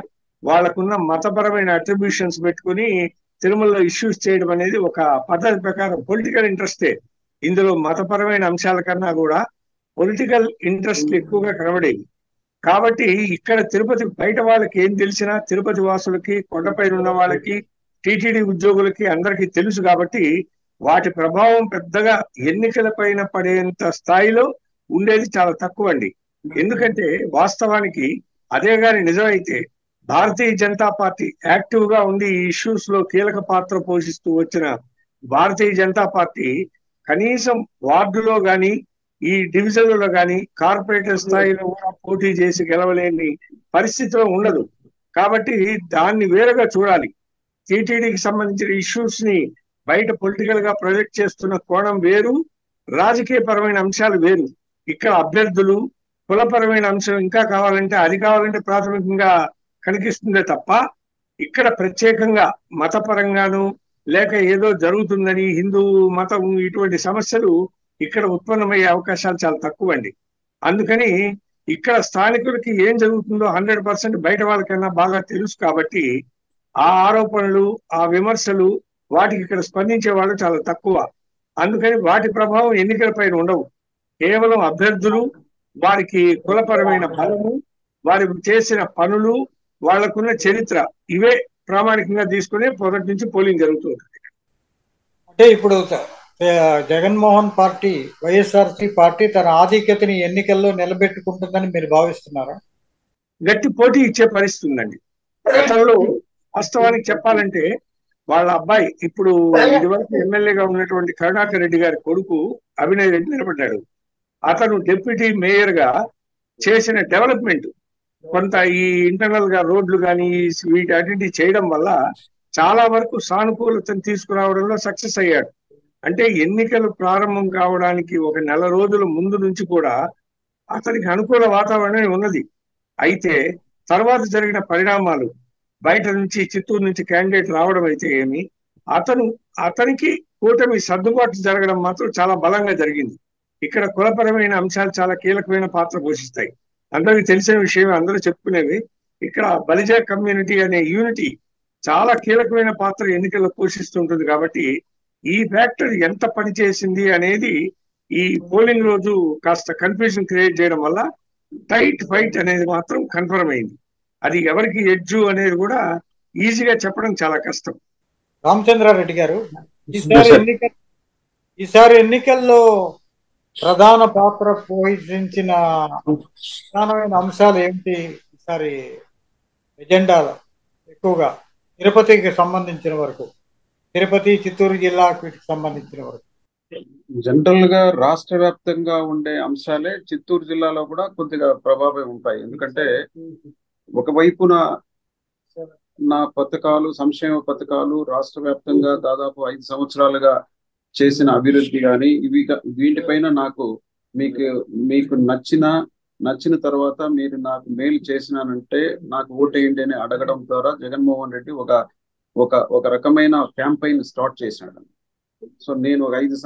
వాళ్ళకున్న మతపరమైన అట్రిబ్యూషన్స్ పెట్టుకుని తిరుమలలో ఇష్యూస్ చేయడం అనేది ఒక పద్ధతి ప్రకారం పొలిటికల్ ఇంట్రెస్టే. ఇందులో మతపరమైన అంశాల కన్నా కూడా పొలిటికల్ ఇంట్రెస్ట్ ఎక్కువగా కనబడేవి. కాబట్టి ఇక్కడ తిరుపతి బయట వాళ్ళకి ఏం తెలిసినా తిరుపతి వాసులకి, కొండపైన ఉన్న వాళ్ళకి, టీటీడీ ఉద్యోగులకి అందరికీ తెలుసు. కాబట్టి వాటి ప్రభావం పెద్దగా ఎన్నికల పైన పడేంత స్థాయిలో ఉండేది చాలా తక్కువ అండి. ఎందుకంటే వాస్తవానికి అదే గాని నిజమైతే భారతీయ జనతా పార్టీ యాక్టివ్ గా ఉండి ఈ ఇష్యూస్ లో కీలక పాత్ర పోషిస్తూ వచ్చిన భారతీయ జనతా పార్టీ కనీసం వార్డులో గాని ఈ డివిజన్లలో గాని కార్పొరేటర్ స్థాయిలో కూడా పోటీ చేసి గెలవలేని పరిస్థితిలో ఉండదు. కాబట్టి దాన్ని వేరుగా చూడాలి. టీటీడీకి సంబంధించిన ఇష్యూస్ ని బయట పొలిటికల్ గా ప్రొజెక్ట్ చేస్తున్న కోణం వేరు, రాజకీయ పరమైన అంశాలు వేరు. ఇక్కడ అభ్యర్థులు కులపరమైన అంశం ఇంకా కావాలంటే అది కావాలంటే ప్రాథమికంగా కనిపిస్తుందే తప్ప ఇక్కడ ప్రత్యేకంగా మతపరంగాను లేక ఏదో జరుగుతుందని హిందూ మతం ఇటువంటి సమస్యలు ఇక్కడ ఉత్పన్నమయ్యే అవకాశాలు చాలా తక్కువ అండి. అందుకని ఇక్కడ స్థానికులకి ఏం జరుగుతుందో 100% బయట వాళ్ళకన్నా బాగా తెలుసు. కాబట్టి ఆ ఆరోపణలు ఆ విమర్శలు వాటికి ఇక్కడ స్పందించే వాళ్ళు చాలా తక్కువ. అందుకని వాటి ప్రభావం ఎన్నికల పైన ఉండవు. కేవలం అభ్యర్థులు, వారికి కులపరమైన బలము, వారి చేసిన పనులు, వాళ్లకున్న చరిత్ర ఇవే ప్రామాణికంగా తీసుకుని మొదటి నుంచి పోలింగ్ జరుగుతుంది. అంటే ఇప్పుడు జగన్మోహన్ పార్టీ, వైఎస్ఆర్సీ పార్టీ తన ఆధిక్యతని ఎన్నికల్లో నిలబెట్టుకుంటుందని మీరు భావిస్తున్నారా? గట్టి పోటీ ఇచ్చే పరిస్థితి ఉందండి. గతంలో వాస్తవానికి చెప్పాలంటే వాళ్ళ అబ్బాయి ఇప్పుడు ఇదివరకు ఎమ్మెల్యేగా ఉన్నటువంటి కరుణాకర్ రెడ్డి గారి కొడుకు అభినయ్ రెడ్డి నిలబడ్డాడు. అతను డిప్యూటీ మేయర్ గా చేసిన డెవలప్మెంట్ కొంత ఈ ఇంటర్నల్ గా రోడ్లు కానీ వీటి అన్నింటి చేయడం వల్ల చాలా వరకు సానుకూలతను తీసుకురావడంలో సక్సెస్ అయ్యాడు. అంటే ఎన్నికలు ప్రారంభం కావడానికి ఒక నెల రోజుల ముందు నుంచి కూడా అతనికి అనుకూల వాతావరణం ఉన్నది. అయితే తర్వాత జరిగిన పరిణామాలు, బయట నుంచి చిత్తూరు నుంచి క్యాండిడేట్ రావడం అయితే ఏమి, అతనికి కూటమి సర్దుబాటు జరగడం మాత్రం చాలా బలంగా జరిగింది. ఇక్కడ కులపరమైన అంశాలు చాలా కీలకమైన పాత్ర పోషిస్తాయి. అందరికీ తెలిసిన విషయం, అందరూ చెప్పుకునేవి. ఇక్కడ బలిజ కమ్యూనిటీ అనే యూనిటీ చాలా కీలకమైన పాత్ర ఎన్నికల్లో పోషిస్తుంటుంది. కాబట్టి ఈ ఫ్యాక్టర్ ఎంత పనిచేసింది అనేది ఈ పోలింగ్ రోజు కాస్త కన్ఫ్యూజన్ క్రియేట్ చేయడం వల్ల టైట్ ఫైట్ అనేది మాత్రం కన్ఫర్మ్ అయింది. అది ఎవరికి ఎడ్జు అనేది కూడా ఈజీగా చెప్పడం చాలా కష్టం. రామచంద్రారెడ్డి గారు, ఈసారి ఎన్నికల్లో ప్రధాన పాత్ర పోషించిన ప్రధానమైన అంశాలు ఏమిటి? ఈసారి ఎజెండా ఎక్కువగా తిరుపతికి సంబంధించిన వరకు, తిరుపతి చిత్తూరు జిల్లాకి సంబంధించిన వరకు జనరల్ గా రాష్ట్ర వ్యాప్తంగా ఉండే అంశాలే చిత్తూరు జిల్లాలో కూడా కొద్దిగా ప్రభావం ఉంటాయి. ఎందుకంటే ఒకవైపున నా పథకాలు, సంక్షేమ పథకాలు రాష్ట్ర వ్యాప్తంగా దాదాపు 5 సంవత్సరాలుగా చేసిన అభివృద్ధి కానీ వీటిపైన మీకు నచ్చిన తర్వాత మీరు నాకు మేలు చేసినానంటే నాకు ఓటేయండి అని అడగడం ద్వారా జగన్మోహన్ రెడ్డి ఒక రకమైన క్యాంపెయిన్ స్టార్ట్ చేసినాడు. సో నేను ఒక 5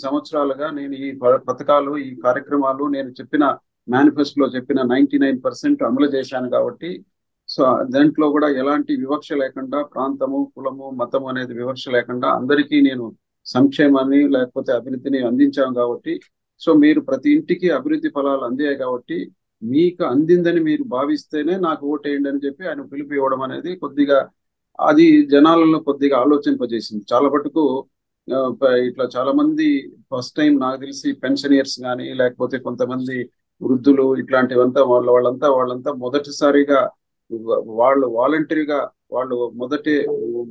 సంవత్సరాలుగా నేను ఈ పథకాలు, ఈ కార్యక్రమాలు నేను చెప్పిన మేనిఫెస్టోలో చెప్పిన 99% అమలు చేశాను. కాబట్టి సో దాంట్లో కూడా ఎలాంటి వివక్ష లేకుండా, ప్రాంతము, కులము, మతము అనేది వివక్ష లేకుండా అందరికీ నేను సంక్షేమాన్ని లేకపోతే అభివృద్ధిని అందించాను. కాబట్టి సో మీరు ప్రతి ఇంటికి అభివృద్ధి ఫలాలు అందాయి. కాబట్టి మీకు అందిందని మీరు భావిస్తేనే నాకు ఓటేయండి అని చెప్పి ఆయన పిలుపు ఇవ్వడం అనేది కొద్దిగా అది జనాలలో కొద్దిగా ఆలోచింపజేసింది. చాలా మటుకు ఇట్లా చాలా మంది ఫస్ట్ టైం నాకు తెలిసి పెన్షనియర్స్ కానీ లేకపోతే కొంతమంది వృద్ధులు ఇట్లాంటివంతా వాళ్ళంతా మొదటిసారిగా వాళ్ళు వాలంటరీగా వాళ్ళు మొదటి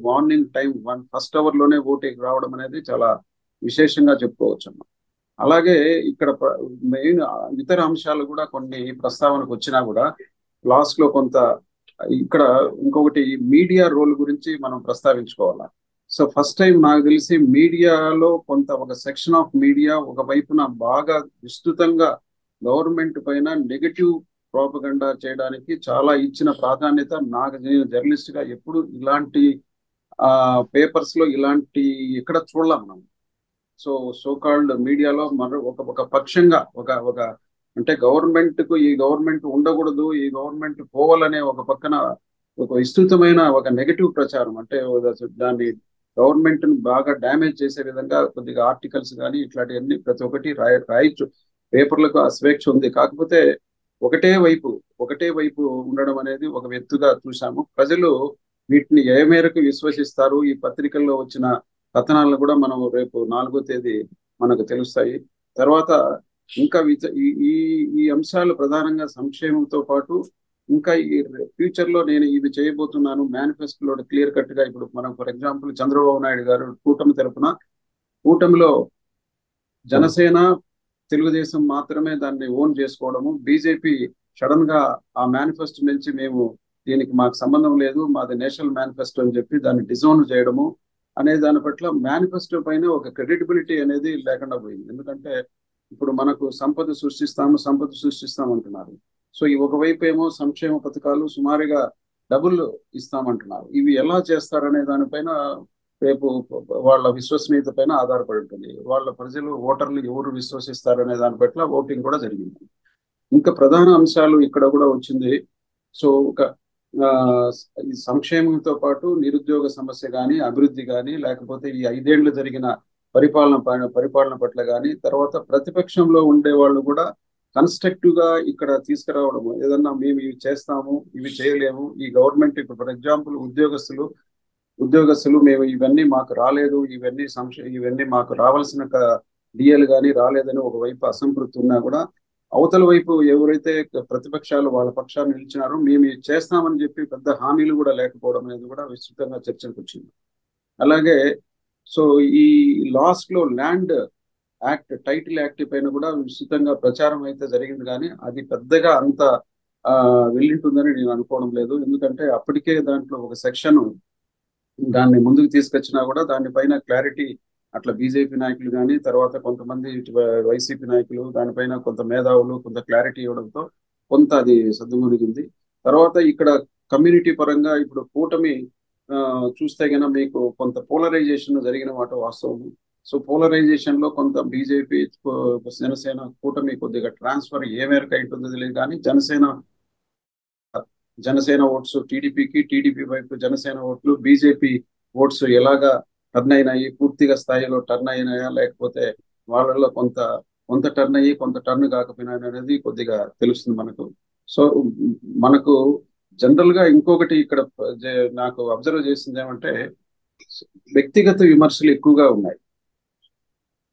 మార్నింగ్ టైం ఫస్ట్ అవర్ లోనే ఓటింగ్ రావడం అనేది చాలా విశేషంగా చెప్పుకోవచ్చు అన్న. అలాగే ఇక్కడ మెయిన్ ఇతర అంశాలు కూడా కొన్ని ప్రస్తావనకు వచ్చినా కూడా లాస్ట్ లో కొంత ఇక్కడ ఇంకొకటి మీడియా రోల్ గురించి మనం ప్రస్తావించుకోవాలి. సో ఫస్ట్ టైం నాకు తెలిసి మీడియాలో ఒక సెక్షన్ ఆఫ్ మీడియా ఒక వైపున బాగా విస్తృతంగా గవర్నమెంట్ పైన నెగటివ్ ప్రోపగండా చేయడానికి చాలా ఇచ్చిన ప్రాధాన్యత నేను జర్నలిస్ట్ గా ఎప్పుడు ఇలాంటి పేపర్స్ లో ఇలాంటి ఎక్కడ చూడలేం మనం. సో కాల్డ్ మీడియాలో ఒక పక్షంగా ఒక అంటే ఈ గవర్నమెంట్ ఉండకూడదు, ఈ గవర్నమెంట్ పోవాలనే ఒక పక్కన ఒక విస్తృతమైన ఒక నెగటివ్ ప్రచారం, అంటే దాన్ని గవర్నమెంట్ ని బాగా డ్యామేజ్ చేసే విధంగా కొద్దిగా ఆర్టికల్స్ కానీ ఇట్లాంటివన్నీ ప్రతి ఒక్కటి రాయొచ్చు. పేపర్లకు ఆ స్వేచ్ఛ ఉంది. కాకపోతే ఒకటే వైపు ఉండడం అనేది ఒక ఎత్తుగా చూసాము. ప్రజలు వీటిని ఏ మేరకు విశ్వసిస్తారు, ఈ పత్రికల్లో వచ్చిన కథనాలను కూడా మనం రేపు 4వ తేదీ మనకు తెలుస్తాయి. తర్వాత ఇంకా ఈ అంశాలు ప్రధానంగా సంక్షేమంతో పాటు ఇంకా ఈ ఫ్యూచర్ లో నేను ఇవి చేయబోతున్నాను మేనిఫెస్టోలో క్లియర్ కట్ గా ఇప్పుడు మనం ఫర్ ఎగ్జాంపుల్ చంద్రబాబు నాయుడు గారు కూటమి తరపున కూటమిలో జనసేన తెలుగుదేశం మాత్రమే దాన్ని ఓన్ చేసుకోవడము, బీజేపీ సడన్ గా ఆ మేనిఫెస్టో నుంచి మేము దీనికి మాకు సంబంధం లేదు, మాది నేషనల్ మేనిఫెస్టో అని చెప్పి దాన్ని డిజోన్ చేయడము అనే దాని పట్ల మేనిఫెస్టో పైన ఒక క్రెడిటబిలిటీ అనేది లేకుండా పోయింది. ఎందుకంటే ఇప్పుడు మనకు సంపద సృష్టిస్తాం అంటున్నారు. సో ఈ ఒకవైపు ఏమో సంక్షేమ పథకాలు సుమారుగా డబుల్ ఇస్తామంటున్నారు. ఇవి ఎలా చేస్తారనే దానిపైన రేపు వాళ్ళ విశ్వసనీయత పైన ఆధారపడి ఉంటుంది. వాళ్ళ ప్రజలు ఓటర్లు ఎవరు విశ్వసిస్తారనే దాని పట్ల ఓటింగ్ కూడా జరిగింది. ఇంకా ప్రధాన అంశాలు ఇక్కడ కూడా వచ్చింది. సో ఒక ఈ సంక్షేమంతో పాటు నిరుద్యోగ సమస్య కానీ, అభివృద్ధి కానీ, లేకపోతే ఈ 5 ఏళ్లు జరిగిన పరిపాలన పట్ల కానీ, తర్వాత ప్రతిపక్షంలో ఉండే వాళ్ళు కూడా కన్స్ట్రక్టివ్ గా ఇక్కడ తీసుకురావడము, ఏదన్నా మేము ఇవి చేస్తాము, ఇవి చేయలేము, ఈ గవర్నమెంట్ ఇప్పుడు ఫర్ ఎగ్జాంపుల్ ఉద్యోగస్తులు మేము ఇవన్నీ మాకు రాలేదు, ఇవన్నీ మాకు రావాల్సిన డిఎల్ కానీ రాలేదని ఒకవైపు అసంతృప్తి ఉన్నా కూడా అవతల వైపు ఎవరైతే ప్రతిపక్షాలు వాళ్ళ పక్షాన్ని నిలిచినారో మేము చేస్తామని చెప్పి పెద్ద హామీలు కూడా లేకపోవడం అనేది కూడా విస్తృతంగా చర్చకు వచ్చింది. అలాగే సో ఈ లాస్ట్ లో ల్యాండ్ యాక్ట్, టైటిల్ యాక్ట్ పైన కూడా విస్తృతంగా ప్రచారం అయితే జరిగింది, కానీ అది పెద్దగా అంత వెళ్ళింటుందని నేను అనుకోవడం లేదు. ఎందుకంటే అప్పటికే దాంట్లో ఒక సెక్షన్ దాన్ని ముందుకు తీసుకొచ్చినా కూడా దానిపైన క్లారిటీ అట్లా బీజేపీ నాయకులు కానీ, తర్వాత కొంతమంది వైసీపీ నాయకులు దానిపైన కొంత మేధావులు కొంత క్లారిటీ ఇవ్వడంతో కొంత అది సద్దుమణిగింది. తర్వాత ఇక్కడ కమ్యూనిటీ పరంగా ఇప్పుడు కూటమి చూస్తే కనుక మీకు కొంత పోలరైజేషన్ జరిగిన మాట వాస్తవం. సో పోలరైజేషన్ లో కొంత బీజేపీ జనసేన కూటమి కొద్దిగా ట్రాన్స్ఫర్ ఏ మేరకు అవుతుందో తెలియదు, కానీ జనసేన ఓట్స్ టీడీపీకి, టీడీపీ వైపు జనసేన ఓట్లు, బీజేపీ ఓట్స్ ఎలాగా టర్న్ అయినాయి, పూర్తిగా స్థాయిలో టర్న్ అయినాయా లేకపోతే వాళ్ళలో కొంత టర్న్ అయ్యి కొంత టర్న్ కాకపోయినా అనేది కొద్దిగా తెలుస్తుంది మనకు. సో మనకు జనరల్ గా ఇంకొకటి ఇక్కడ నాకు అబ్జర్వ్ చేసింది ఏమంటే వ్యక్తిగత విమర్శలు ఎక్కువగా ఉన్నాయి.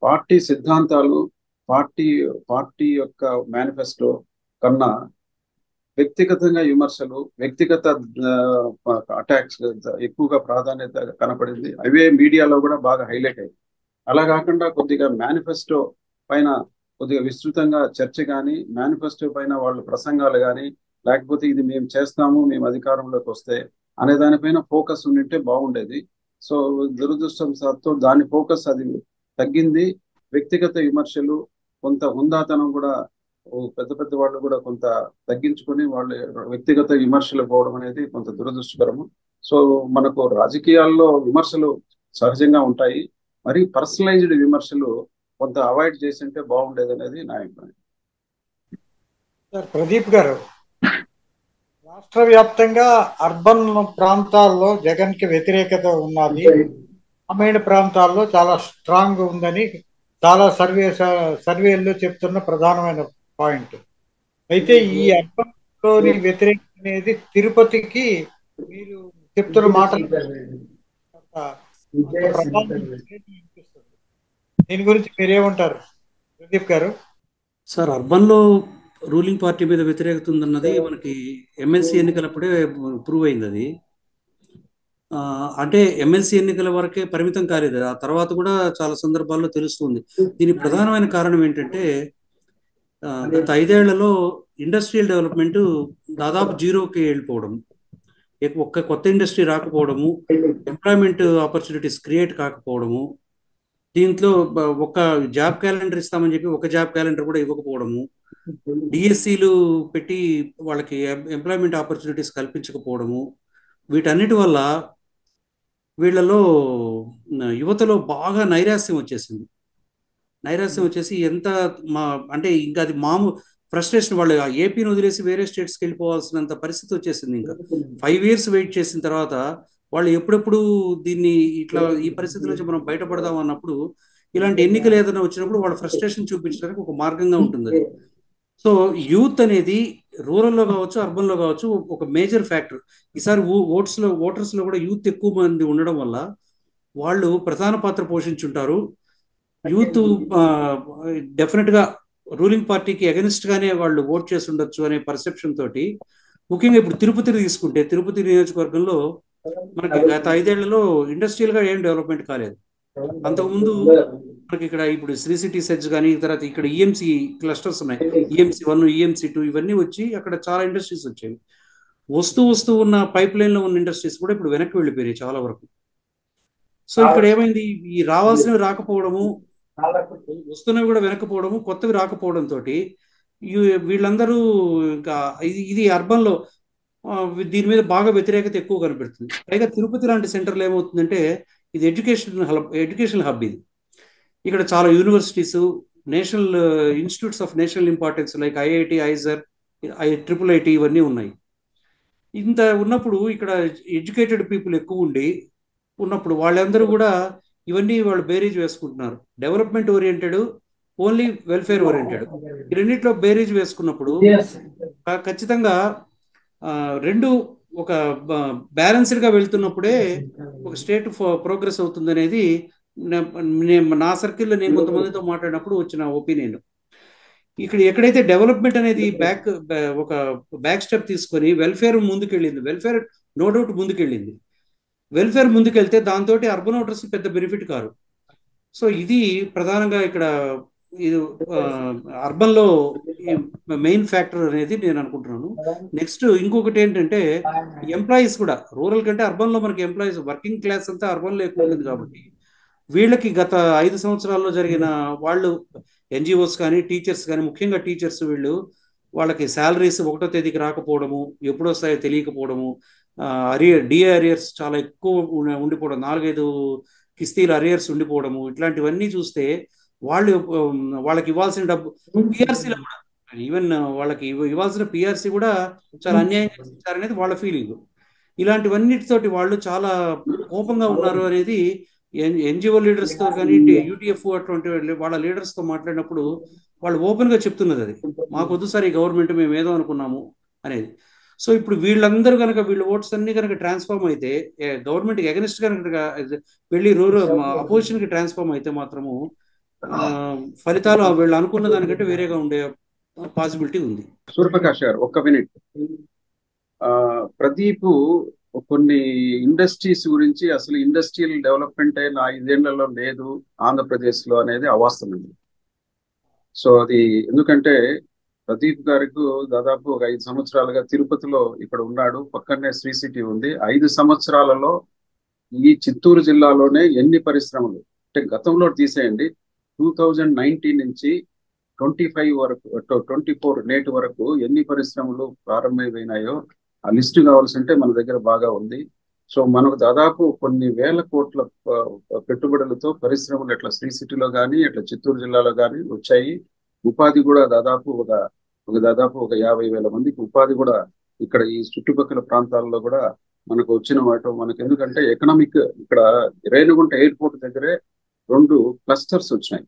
పార్టీ సిద్ధాంతాలు, పార్టీ యొక్క మేనిఫెస్టో కన్నా వ్యక్తిగతంగా విమర్శలు, వ్యక్తిగత అటాక్స్ ఎక్కువగా ప్రాధాన్యత కనపడింది. అవే మీడియాలో కూడా బాగా హైలైట్ అయ్యాయి. అలా కాకుండా కొద్దిగా మేనిఫెస్టో పైన కొద్దిగా విస్తృతంగా చర్చ కానీ, మేనిఫెస్టో పైన వాళ్ళు ప్రసంగాలు కానీ, లేకపోతే ఇది మేము చేస్తాము, మేము అధికారంలోకి వస్తే అనే దానిపైన ఫోకస్ ఉండింటే బాగుండేది. సో దురదృష్టవశాత్తు దాని ఫోకస్ అది తగ్గింది. వ్యక్తిగత విమర్శలు, కొంత హుందాతనం కూడా పెద్ద వాళ్ళు కూడా కొంత తగ్గించుకొని వాళ్ళు వ్యక్తిగత విమర్శలు పోవడం అనేది కొంత దురదృష్టకరము. సో మనకు రాజకీయాల్లో విమర్శలు సహజంగా ఉంటాయి, మరి పర్సనలైజ్డ్ విమర్శలు కొంత అవాయిడ్ చేసింటే బాగుండేది అనేది నా అభిప్రాయం. సార్ ప్రదీప్ గారు, రాష్ట్ర వ్యాప్తంగా అర్బన్ ప్రాంతాల్లో జగన్ కి వ్యతిరేకత ఉన్నది, గ్రామీణ ప్రాంతాల్లో చాలా స్ట్రాంగ్ ఉందని చాలా సర్వేల్లో చెప్తున్న ప్రధానమైన పాయింట్. అయితే ఈ అర్బన్ లోని వ్యతిరేకత అనేది తిరుపతికి మీరు చెప్తున్న మాట దీని గురించి మీరేమంటారు ప్రదీప్ గారు? సార్, అర్బన్ లో రూలింగ్ పార్టీ మీద వ్యతిరేకత ఉందన్నది మనకి ఎమ్మెల్సీ ఎన్నికలప్పుడే ప్రూవ్ అయింది. అది అంటే ఎమ్మెల్సీ ఎన్నికల వరకే పరిమితం కాలేదు, ఆ తర్వాత కూడా చాలా సందర్భాల్లో తెలుస్తుంది. దీని ప్రధానమైన కారణం ఏంటంటే గత 5 ఏళ్లలో ఇండస్ట్రియల్ డెవలప్మెంట్ దాదాపు జీరోకి వెళ్ళిపోవడం, ఒక్క కొత్త ఇండస్ట్రీ రాకపోవడము, ఎంప్లాయ్మెంట్ ఆపర్చునిటీస్ క్రియేట్ కాకపోవడము, దీంట్లో ఒక జాబ్ క్యాలెండర్ ఇస్తామని చెప్పి ఒక జాబ్ క్యాలెండర్ కూడా ఇవ్వకపోవడము, డిఎస్సీలు పెట్టి వాళ్ళకి ఎంప్లాయ్మెంట్ ఆపర్చునిటీస్ కల్పించకపోవడము, వీటన్నిటి వల్ల వీళ్ళలో యువతలో బాగా నైరాశ్యం వచ్చేసి ఎంత అంటే ఇంకా అది ఫ్రస్ట్రేషన్, వాళ్ళు ఏపీని వదిలేసి వేరే స్టేట్స్కి వెళ్ళిపోవాల్సినంత పరిస్థితి వచ్చేసింది. ఇంకా 5 years వెయిట్ చేసిన తర్వాత వాళ్ళు ఎప్పుడెప్పుడు దీన్ని ఇట్లా ఈ పరిస్థితి నుంచి మనం బయటపడదాం అన్నప్పుడు ఇలాంటి ఎన్నికలు ఏదైనా వచ్చినప్పుడు వాళ్ళ ఫ్రస్ట్రేషన్ చూపించడానికి ఒక మార్గంగా ఉంటుంది అది. సో యూత్ అనేది రూరల్లో కావచ్చు, అర్బన్లో కావచ్చు ఒక మేజర్ ఫ్యాక్టర్. ఈసారి ఓటర్స్లో కూడా యూత్ ఎక్కువ మంది ఉండడం వల్ల వాళ్ళు ప్రధాన పాత్ర పోషించుంటారు. యూత్ డెఫినెట్గా రూలింగ్ పార్టీకి అగెనిస్ట్ గానే వాళ్ళు ఓట్ చేసి ఉండొచ్చు అనే పర్సెప్షన్ తోటి, ముఖ్యంగా ఇప్పుడు తిరుపతి తీసుకుంటే, తిరుపతి నియోజకవర్గంలో మనకి గత 5 ఏళ్లలో ఇండస్ట్రియల్ గా ఏం డెవలప్మెంట్ కాలేదు. అంతకుముందు మనకి ఇక్కడ ఇప్పుడు శ్రీ సిటీ సెజ్ కానీ, తర్వాత ఇక్కడ ఈఎంసీ క్లస్టర్స్ ఉన్నాయి, ఈఎంసీ 1, ఈఎంసీ 2 ఇవన్నీ వచ్చి అక్కడ చాలా ఇండస్ట్రీస్ వచ్చాయి. వస్తూ ఉన్న పైప్ లైన్ లో ఉన్న ఇండస్ట్రీస్ కూడా ఇప్పుడు వెనక్కి వెళ్ళిపోయాయి చాలా వరకు. సో ఇక్కడ ఏమైంది, ఈ రావాల్సినవి రాకపోవడము, వస్తున్నవి కూడా వెనకపోవడము, కొత్తవి రాకపోవడం తోటి వీళ్ళందరూ ఇంకా ఇది అర్బన్ లో దీని మీద బాగా వ్యతిరేకత ఎక్కువ కనిపెడుతుంది. పైగా తిరుపతి లాంటి సెంటర్లో ఏమవుతుందంటే ఇది ఎడ్యుకేషనల్ హబ్. ఇది ఇక్కడ చాలా universities, national institutes of national importance like IIT, IISER, IIIT ఇవన్నీ ఉన్నాయి. ఇంత ఉన్నప్పుడు ఇక్కడ ఎడ్యుకేటెడ్ పీపుల్ ఎక్కువ ఉన్నప్పుడు వాళ్ళందరూ కూడా ఇవన్నీ వాళ్ళు బేరీజ్ వేసుకుంటున్నారు. Development oriented, only welfare oriented, ఈ రెండింటిలో బేరీజ్ వేసుకున్నప్పుడు ఖచ్చితంగా రెండు ఒక బ్యాలెన్స్డ్ గా వెళ్తున్నప్పుడే ఒక స్టేట్ ప్రోగ్రెస్ అవుతుంది అనేది నా సర్కిల్లో నేను కొంతమందితో మాట్లాడినప్పుడు వచ్చిన ఒపీనియన్. ఇక్కడ ఎక్కడైతే డెవలప్మెంట్ అనేది ఒక బ్యాక్ స్టెప్ తీసుకొని వెల్ఫేర్ ముందుకెళ్ళింది, వెల్ఫేర్ నో డౌట్ ముందుకెళ్ళింది, వెల్ఫేర్ ముందుకెళ్తే దాంతో అర్బన్ ఓటర్స్ పెద్ద బెనిఫిట్ కారు. సో ఇది ప్రధానంగా ఇక్కడ ఇది అర్బన్ లో మెయిన్ ఫ్యాక్టర్ అనేది నేను అనుకుంటున్నాను. నెక్స్ట్ ఇంకొకటి ఏంటంటే ఎంప్లాయీస్ కూడా, రూరల్ కంటే అర్బన్ లో మనకి ఎంప్లాయీస్, వర్కింగ్ క్లాస్ అంతా అర్బన్ లో ఎక్కువ ఉంటుంది కాబట్టి వీళ్ళకి గత 5 సంవత్సరాల్లో జరిగిన వాళ్ళు NGOs కానీ, టీచర్స్ కానీ, ముఖ్యంగా టీచర్స్ వాళ్ళకి శాలరీస్ 1వ తేదీకి రాకపోవడము, ఎప్పుడు వస్తాయో తెలియకపోవడము, డిఏ అరియర్స్ చాలా ఎక్కువ ఉండిపోవడం, 4-5 కిస్తీలు అరియర్స్ ఉండిపోవడము, ఇట్లాంటివన్నీ చూస్తే వాళ్ళకి ఇవ్వాల్సిన డబ్బు పిఆర్సీలో కూడా, ఈవెన్ వాళ్ళకి ఇవ్వాల్సిన పిఆర్సీ కూడా చాలా అన్యాయం చేశారనేది వాళ్ళ ఫీలింగ్. ఇలాంటివన్నిటితోటి వాళ్ళు చాలా కోపంగా ఉన్నారు అనేది NGO లీడర్స్ తో కానీ, UTF అటువంటి వాళ్ళ లీడర్స్ తో మాట్లాడినప్పుడు వాళ్ళు ఓపెన్ గా చెప్తున్నది అది, మాకు వద్దు సార్ ఈ గవర్నమెంట్, మేము ఏదో అనుకున్నాము అనేది. సో ఇప్పుడు వీళ్ళందరూ కనుక వీళ్ళ ఓట్స్ అన్ని కనుక ట్రాన్స్ఫార్మ్ అయితే, గవర్నమెంట్కి అగెనిస్ట్ కనుక వెళ్ళి అపోజిషన్ కి ట్రాన్స్ఫార్మ్ అయితే మాత్రము ఫలితాలు వీళ్ళు అనుకున్న దానికంటే వేరేగా ఉండే పాసిబిలిటీ ఉంది. సూర్యప్రకాష్ గారు ఒక్క మినిట్. ప్రదీప్ కొన్ని ఇండస్ట్రీస్ గురించి, అసలు ఇండస్ట్రియల్ డెవలప్మెంట్ అయిన 5 ఏళ్లలో లేదు ఆంధ్రప్రదేశ్ లో అనేది అవాస్తవం. సో అది ఎందుకంటే ప్రదీప్ గారికి దాదాపు ఒక 5 సంవత్సరాలుగా తిరుపతిలో ఇక్కడ ఉన్నాడు, పక్కనే శ్రీ సిటీ ఉంది. 5 సంవత్సరాలలో ఈ చిత్తూరు జిల్లాలోనే ఎన్ని పరిశ్రమలు అంటే గతంలో తీసేయండి, 2019 నుంచి 25 వరకు 24 నేటి వరకు ఎన్ని పరిశ్రమలు ప్రారంభమైనాయో ఆ లిస్టు కావాల్సి ఉంటే మన దగ్గర బాగా ఉంది. సో మనకు దాదాపు కొన్ని వేల కోట్ల పెట్టుబడులతో పరిశ్రమలు ఇట్లా శ్రీ సిటీలో కానీ, ఇట్లా చిత్తూరు జిల్లాలో కానీ వచ్చాయి. ఉపాధి కూడా దాదాపు ఒక 50,000 మందికి ఉపాధి కూడా ఇక్కడ ఈ చుట్టుపక్కల ప్రాంతాల్లో కూడా మనకు వచ్చిన వాటి మనకు, ఎందుకంటే ఎకనామిక్ ఇక్కడ రేణిగుంట ఎయిర్పోర్ట్ దగ్గరే 2 క్లస్టర్స్ వచ్చినాయి.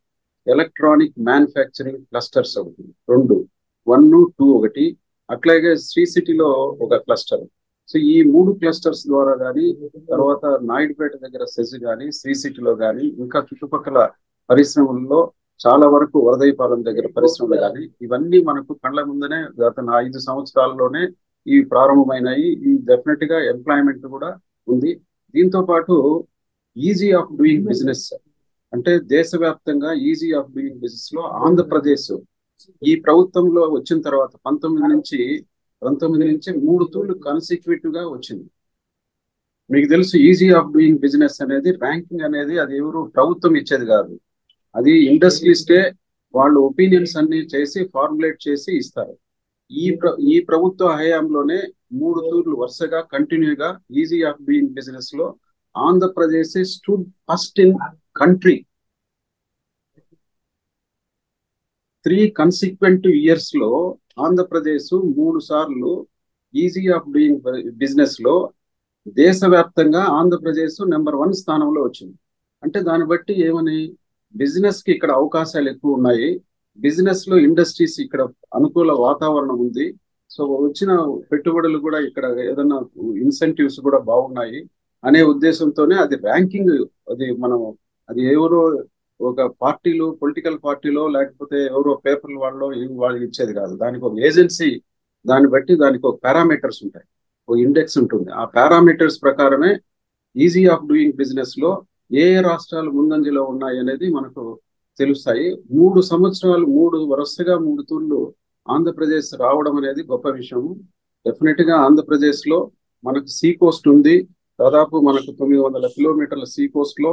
ఎలక్ట్రానిక్ మ్యానుఫ్యాక్చరింగ్ క్లస్టర్స్ ఒకటి, 2, 1, 2 ఒకటి, అట్లాగే శ్రీ సిటీలో ఒక క్లస్టర్. సో ఈ 3 క్లస్టర్స్ ద్వారా కానీ, తర్వాత నాయుడుపేట దగ్గర సెజ్ కానీ, శ్రీ సిటీలో కానీ, ఇంకా చుట్టుపక్కల పరిశ్రమల్లో చాలా వరకు వరదైపాలెం దగ్గర పరిశ్రమలు కానీ, ఇవన్నీ మనకు కళ్ళ ముందనే గత 5 సంవత్సరాల్లోనే ఈ ప్రారంభమైనాయి. ఈ డెఫినెట్ గా ఎంప్లాయ్మెంట్ కూడా ఉంది. దీంతో పాటు ఈజీ ఆఫ్ డూయింగ్ బిజినెస్ అంటే దేశవ్యాప్తంగా ఈజీ ఆఫ్ డూయింగ్ బిజినెస్ లో ఆంధ్రప్రదేశ్ ఈ ప్రభుత్వంలో వచ్చిన తర్వాత 19 నుంచి 3 తూర్లు కన్సిక్యూటివ్ గా వచ్చింది. మీకు తెలుసు ఈజీ ఆఫ్ డూయింగ్ బిజినెస్ అనేది ర్యాంకింగ్ అనేది అది ఎవరు ప్రభుత్వం ఇచ్చేది కాదు, అది ఇండస్ట్రియలిస్టే వాళ్ళు ఒపీనియన్స్ అన్ని చేసి ఫార్ములేట్ చేసి ఇస్తారు. ఈ ప్రభుత్వ హయాంలోనే 3 తూర్లు వరుసగా కంటిన్యూగా ఈజీ ఆఫ్ డూయింగ్ బిజినెస్ లో Andhra Pradesh stood first in country. 3 consecutive years లో ఆంధ్రప్రదేశ్ 3 సార్లు ఈజీ ఆఫ్ డూయింగ్ బిజినెస్ లో దేశవ్యాప్తంగా ఆంధ్రప్రదేశ్ నెంబర్ 1 స్థానంలో వచ్చింది. అంటే దాన్ని బట్టి ఏమని, బిజినెస్ కి ఇక్కడ అవకాశాలు ఎక్కువ ఉన్నాయి, బిజినెస్ లో ఇండస్ట్రీస్ ఇక్కడ అనుకూల వాతావరణం ఉంది. సో వచ్చిన పెట్టుబడులు కూడా ఇక్కడ ఏదైనా ఇన్సెంటివ్స్ కూడా బాగున్నాయి అనే ఉద్దేశంతోనే అది ర్యాంకింగ్, అది ఎవరో ఒక పార్టీలు పొలిటికల్ పార్టీలో లేకపోతే ఎవరో పేపర్లు వాళ్ళు ఇచ్చేది కాదు. దానికి ఒక ఏజెన్సీ, దాన్ని బట్టి దానికి ఒక పారామీటర్స్ ఉంటాయి, ఒక ఇండెక్స్ ఉంటుంది. ఆ పారామీటర్స్ ప్రకారమే ఈజీ ఆఫ్ డూయింగ్ బిజినెస్ లో ఏ రాష్ట్రాలు ముందంజలో ఉన్నాయి అనేది మనకు తెలుస్తాయి. 3 సంవత్సరాలు వరుసగా 3 తూర్లు ఆంధ్రప్రదేశ్ రావడం అనేది గొప్ప విషయం. డెఫినెట్ గా ఆంధ్రప్రదేశ్ లో మనకు సీ కోస్ట్ ఉంది. దాదాపు మనకు 900 కిలోమీటర్ల సీ కోస్ట్ లో